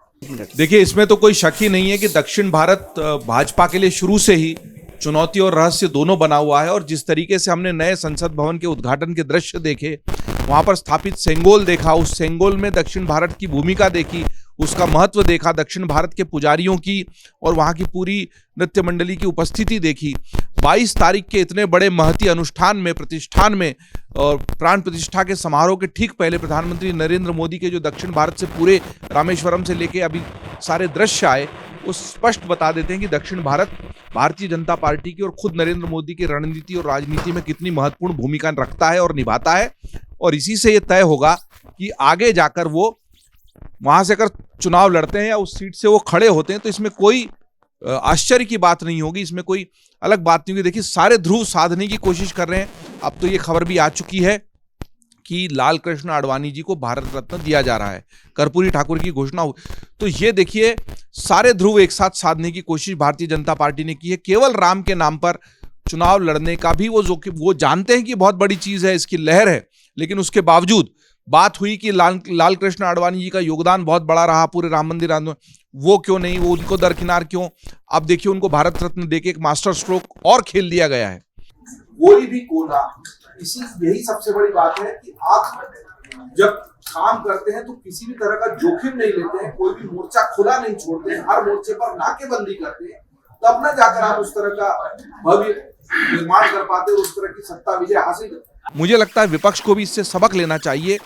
देखिए, इसमें तो कोई शक ही नहीं है कि दक्षिण भारत भाजपा के लिए शुरू से ही चुनौती और रहस्य दोनों बना हुआ है। और जिस तरीके से हमने नए संसद भवन के उद्घाटन के दृश्य देखे, वहां पर स्थापित सेंगोल देखा, उस सेंगोल में दक्षिण भारत की भूमिका देखी, उसका महत्व देखा, दक्षिण भारत के पुजारियों की और वहां की पूरी नृत्य मंडली की उपस्थिति देखी। 22 तारीख के इतने बड़े महती अनुष्ठान में, प्रतिष्ठान में और प्राण प्रतिष्ठा के समारोह के ठीक पहले प्रधानमंत्री नरेंद्र मोदी के जो दक्षिण भारत से पूरे रामेश्वरम से लेके अभी सारे दृश्य आए, वो स्पष्ट बता देते हैं कि दक्षिण भारत भारतीय जनता पार्टी की और खुद नरेंद्र मोदी की रणनीति और राजनीति में कितनी महत्वपूर्ण भूमिका रखता है और निभाता है। और इसी से ये तय होगा कि आगे जाकर वो वहां से अगर चुनाव लड़ते हैं या उस सीट से वो खड़े होते हैं तो इसमें कोई आश्चर्य की बात नहीं होगी, इसमें कोई अलग बात नहीं होगी। देखिए, सारे ध्रुव साधने की कोशिश कर रहे हैं। अब तो ये खबर भी आ चुकी है कि लाल कृष्ण आडवाणी जी को भारत रत्न दिया जा रहा है, कर्पूरी ठाकुर की घोषणा हुई। तो ये देखिए, सारे ध्रुव एक साथ साधने की कोशिश भारतीय जनता पार्टी ने की है। केवल राम के नाम पर चुनाव लड़ने का भी वो जानते हैं कि बहुत बड़ी चीज है, इसकी लहर है, लेकिन उसके बावजूद बात हुई कि लाल कृष्ण आडवाणी जी का योगदान बहुत बड़ा रहा पूरे राम मंदिर आंदोलन, वो क्यों नहीं, वो उनको दरकिनार क्यों? अब देखिए, उनको भारत रत्न देके एक मास्टर स्ट्रोक और खेल दिया गया है। कोई भी कोना, यही सबसे बड़ी बात है कि आप जब काम करते हैं तो किसी भी तरह का जोखिम नहीं लेते हैं, कोई भी मोर्चा खुला नहीं छोड़ते हैं, हर मोर्चे पर नाकेबंदी करते हैं, तब ना जाकर आप उस तरह का भव्य निर्माण कर पाते और उस तरह की सत्ता विजय हासिल करते। मुझे लगता है विपक्ष को भी इससे सबक लेना चाहिए।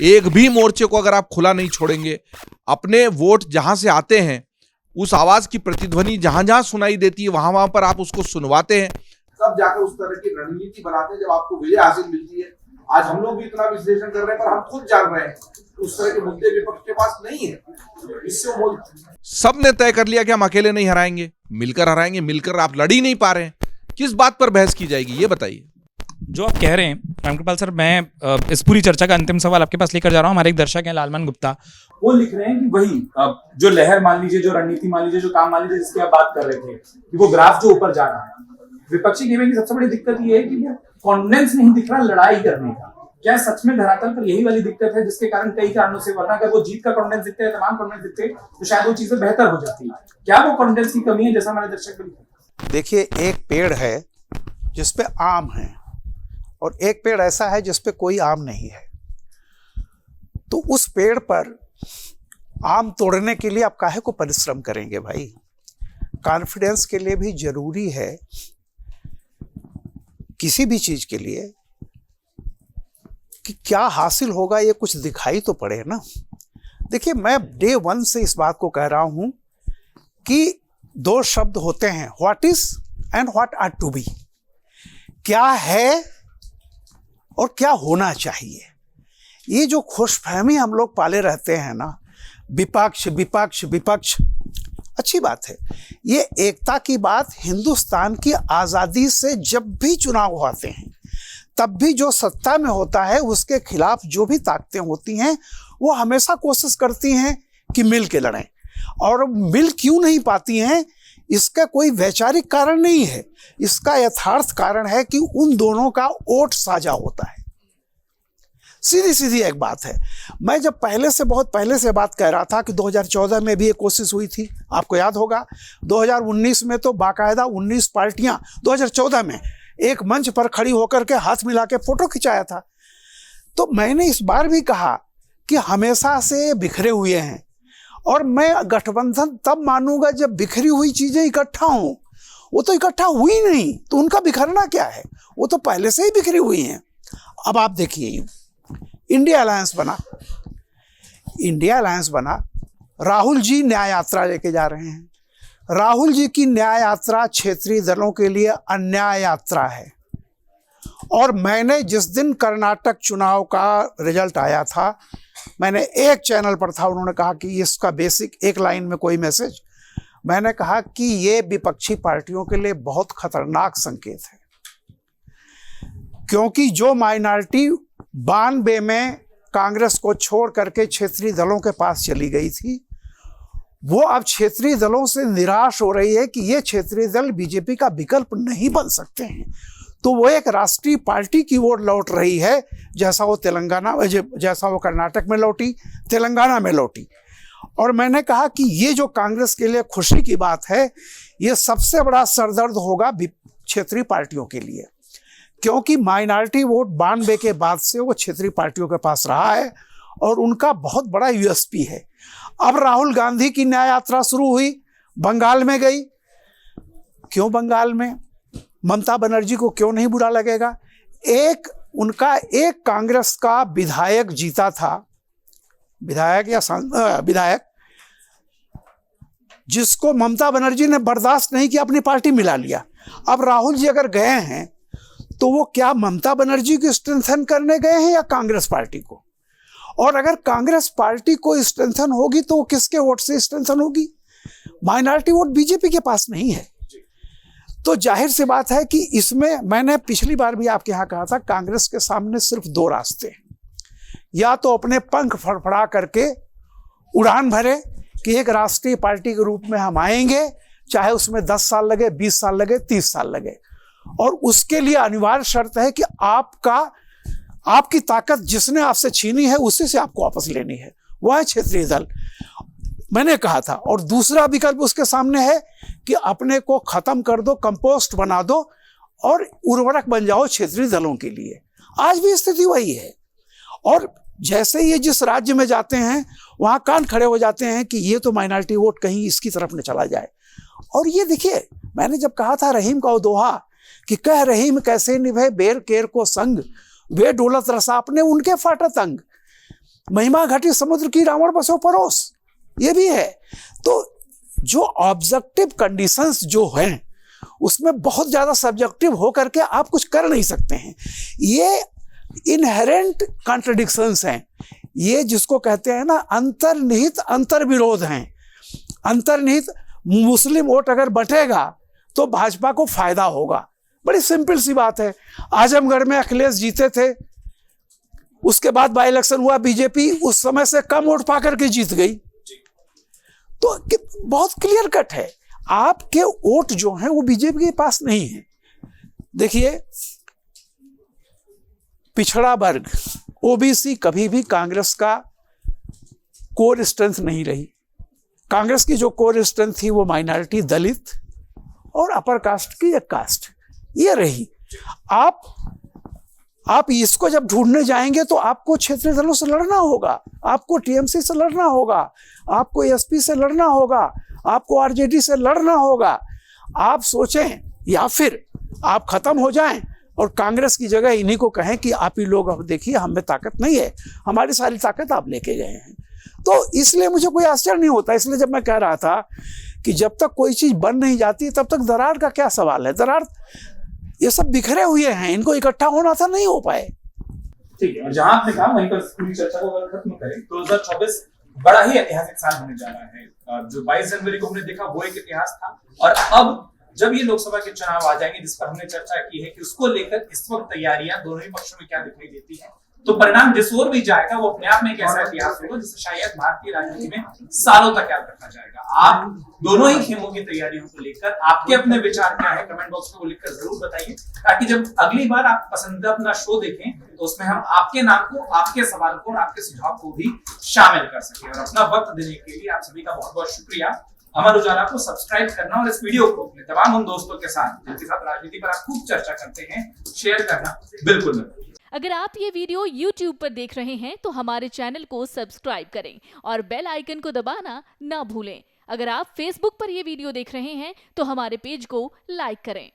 एक भी मोर्चे को अगर आप खुला नहीं छोड़ेंगे, अपने वोट जहां से आते हैं उस आवाज की प्रतिध्वनि जहां जहां सुनाई देती है वहां वहां पर आप उसको सुनवाते हैं, तब जाकर उस तरह की रणनीति बनाते हैं। जब आपको विजय हासिल मिलती है आज हम लोग भी इतना विश्लेषण कर रहे हैं, पर हम खुद जान रहे हैं उस तरह के मुद्दे विपक्ष के पास नहीं है। इससे वो सबने तय कर लिया कि हम अकेले नहीं हराएंगे, मिलकर हराएंगे। मिलकर आप लड़ ही नहीं पा रहे हैं, किस बात पर बहस की जाएगी ये बताइए। जो आप कह रहे हैं रामकृपाल सर, मैं इस पूरी चर्चा का अंतिम सवाल आपके पास लेकर जा रहा हूं। हमारे एक दर्शक हैं लालमान गुप्ता, वो लिख रहे हैं कि वही जो लहर मान लीजिए, जो रणनीति मान लीजिए, जो काम मान लीजिए, जिसकी आप बात कर रहे थे कि वो ग्राफ जो ऊपर जा रहा है, विपक्षी गेम की सबसे बड़ी दिक्कत ये है कि वो कॉन्फिडेंस नहीं दिख रहा लड़ाई करने का। क्या सच में धरातल पर यही वाली दिक्कत है जिसके कारण कई कारणों से, वरना अगर वो जीत का कॉन्फिडेंस दिखते हैं, तमाम कॉन्फिडेंस दिखते हैं, तो शायद वो चीजें बेहतर हो जाती है। क्या वो कॉन्फिडेंस की कमी है जैसा हमारे दर्शक ने? देखिए, एक पेड़ है जिसपे आम है और एक पेड़ ऐसा है जिसपे कोई आम नहीं है। तो उस पेड़ पर आम तोड़ने के लिए आप काहे को परिश्रम करेंगे भाई? कॉन्फिडेंस के लिए भी जरूरी है, किसी भी चीज के लिए, कि क्या हासिल होगा ये कुछ दिखाई तो पड़े ना। देखिए, मैं डे वन से इस बात को कह रहा हूं कि दो शब्द होते हैं, what is and what are to be. क्या है और क्या होना चाहिए। ये जो खुशफहमी हम लोग पाले रहते हैं ना, विपक्ष विपक्ष विपक्ष, अच्छी बात है। ये एकता की बात हिंदुस्तान की आज़ादी से जब भी चुनाव होते हैं, तब भी जो सत्ता में होता है उसके खिलाफ जो भी ताकतें होती हैं, वो हमेशा कोशिश करती हैं कि मिल के लड़ें। और मिल क्यों नहीं पाती हैं, इसका कोई वैचारिक कारण नहीं है, इसका यथार्थ कारण है कि उन दोनों का वोट साझा होता है। सीधी सीधी एक बात है। मैं जब बहुत पहले से बात कह रहा था कि 2014 में भी एक कोशिश हुई थी, आपको याद होगा। 2019 में तो बाकायदा 19 पार्टियां 2014 में एक मंच पर खड़ी होकर के हाथ मिला के फोटो खिंचाया था। तो मैंने इस बार भी कहा कि हमेशा से बिखरे हुए हैं, और मैं गठबंधन तब मानूंगा जब बिखरी हुई चीजें इकट्ठा हों। वो तो इकट्ठा हुई नहीं, तो उनका बिखरना क्या है, वो तो पहले से ही बिखरी हुई हैं। अब आप देखिए, इंडिया अलायंस बना, राहुल जी न्याय यात्रा लेके जा रहे हैं। राहुल जी की न्याय यात्रा क्षेत्रीय दलों के लिए अन्याय यात्रा है। और मैंने जिस दिन कर्नाटक चुनाव का रिजल्ट आया था, मैंने एक चैनल पर था, उन्होंने कहा कि इसका बेसिक एक लाइन में कोई मैसेज, मैंने कहा कि ये विपक्षी पार्टियों के लिए बहुत खतरनाक संकेत है, क्योंकि जो माइनॉरिटी 92 में कांग्रेस को छोड़ करके क्षेत्रीय दलों के पास चली गई थी, वो अब क्षेत्रीय दलों से निराश हो रही है कि ये क्षेत्रीय दल बीजेपी का विकल्प नहीं बन सकते हैं। तो वो एक राष्ट्रीय पार्टी की ओर लौट रही है, जैसा वो कर्नाटक में लौटी, तेलंगाना में लौटी। और मैंने कहा कि ये जो कांग्रेस के लिए खुशी की बात है, ये सबसे बड़ा सरदर्द होगा क्षेत्रीय पार्टियों के लिए, क्योंकि माइनॉरिटी वोट 92 के बाद से वो क्षेत्रीय पार्टियों के पास रहा है और उनका बहुत बड़ा यूएसपी है। अब राहुल गांधी की न्याय यात्रा शुरू हुई, बंगाल में गई। क्यों बंगाल में? ममता बनर्जी को क्यों नहीं बुरा लगेगा? एक कांग्रेस का विधायक जीता था, विधायक जिसको ममता बनर्जी ने बर्दाश्त नहीं किया, अपनी पार्टी मिला लिया। अब राहुल जी अगर गए हैं तो वो क्या ममता बनर्जी को स्ट्रेंथन करने गए हैं या कांग्रेस पार्टी को? और अगर कांग्रेस पार्टी को स्ट्रेंथन होगी तो वो किसके वोट से स्ट्रेंथन होगी? माइनॉरिटी वोट बीजेपी के पास नहीं है। तो जाहिर सी बात है कि इसमें, मैंने पिछली बार भी आपके यहाँ कहा था, कांग्रेस के सामने सिर्फ दो रास्ते हैं। या तो अपने पंख फड़फड़ा करके उड़ान भरे कि एक राष्ट्रीय पार्टी के रूप में हम आएंगे, चाहे उसमें 10 साल लगे, 20 साल लगे, 30 साल लगे, और उसके लिए अनिवार्य शर्त है कि आपकी ताकत जिसने आपसे छीनी है उसी से आपको वापस लेनी है, वह है क्षेत्रीय दल। मैंने कहा था। और दूसरा विकल्प उसके सामने है कि अपने को खत्म कर दो, कंपोस्ट बना दो और उर्वरक बन जाओ क्षेत्रीय दलों के लिए। आज भी स्थिति वही है। और जैसे ये जिस राज्य में जाते हैं वहां कान खड़े हो जाते हैं कि ये तो माइनॉरिटी वोट कहीं इसकी तरफ न चला जाए। और ये देखिए, मैंने जब कहा था रहीम का वो दोहा कि कह रहीम कैसे निभे बेर केर को संग, वे डोलत रसा अपने उनके फाटा तंग, महिमा घटी समुद्र की रावण बसो परोस, ये भी है। तो जो ऑब्जेक्टिव कंडीशंस जो हैं उसमें बहुत ज्यादा सब्जेक्टिव होकर के आप कुछ कर नहीं सकते हैं। ये इनहेरेंट कॉन्ट्रडिक्शंस हैं, ये जिसको कहते हैं ना अंतर्निहित अंतर्विरोध हैं। अंतर्निहित मुस्लिम वोट अगर बटेगा तो भाजपा को फायदा होगा, बड़ी सिंपल सी बात है। आजमगढ़ में अखिलेश जीते थे, उसके बाद बाई इलेक्शन हुआ, बीजेपी उस समय से कम वोट पाकर के जीत गई। तो बहुत क्लियर कट है, आपके वोट जो हैं वो बीजेपी के पास नहीं है। देखिए, पिछड़ा वर्ग ओबीसी कभी भी कांग्रेस का कोर स्ट्रेंथ नहीं रही। कांग्रेस की जो कोर स्ट्रेंथ थी वो माइनॉरिटी, दलित और अपर कास्ट की एक कास्ट, ये रही। आप इसको जब ढूंढने जाएंगे तो आपको क्षेत्रीय दलों से लड़ना होगा, आपको टीएमसी से लड़ना होगा, आपको एसपी से लड़ना होगा, आपको आरजेडी से लड़ना होगा। आप सोचें या फिर आप खत्म हो जाएं और कांग्रेस की जगह इन्हीं को कहें कि आप ही लोग अब देखिए हम में ताकत नहीं है, हमारी सारी ताकत आप लेके गए हैं। तो इसलिए मुझे कोई आश्चर्य नहीं होता। इसलिए जब मैं कह रहा था कि जब तक कोई चीज बन नहीं जाती तब तक दरार का क्या सवाल है। दरार, ये सब बिखरे हुए हैं, इनको इकट्ठा होना था, नहीं हो पाए। ठीक है, और जहां आपने कहा वहीं पर पूरी चर्चा को अगर खत्म करें, 2024 बड़ा ही ऐतिहासिक साल होने जा रहा है। जो 22 जनवरी को हमने देखा वो एक इतिहास था, और अब जब ये लोकसभा के चुनाव आ जाएंगे जिस पर हमने चर्चा की है कि उसको लेकर इस वक्त तैयारियां दोनों ही पक्षों में क्या दिखाई देती है, तो परिणाम जिस ओर भी जाएगा वो अपने आप में एक ऐसा इतिहास होगा जिसे शायद भारतीय राजनीति में सालों तक याद रखा जाएगा। आप दोनों ही खेमों की तैयारियों को लेकर आपके अपने विचार क्या है, कमेंट बॉक्स में वो लिखकर जरूर बताइए, ताकि जब अगली बार आप पसंदीदा अपना शो देखें तो उसमें हम आपके नाम को, आपके सवाल को और आपके सुझाव को भी शामिल कर सकें। और अपना वक्त देने के लिए आप सभी का बहुत बहुत शुक्रिया। अमर उजाला को सब्सक्राइब करना और इस वीडियो को अपने तमाम उन दोस्तों के साथ जिनके साथ राजनीति पर आप खूब चर्चा करते हैं शेयर करना बिल्कुल मत भूलिए। अगर आप ये वीडियो YouTube पर देख रहे हैं तो हमारे चैनल को सब्सक्राइब करें और बेल आइकन को दबाना ना भूलें। अगर आप Facebook पर ये वीडियो देख रहे हैं तो हमारे पेज को लाइक करें।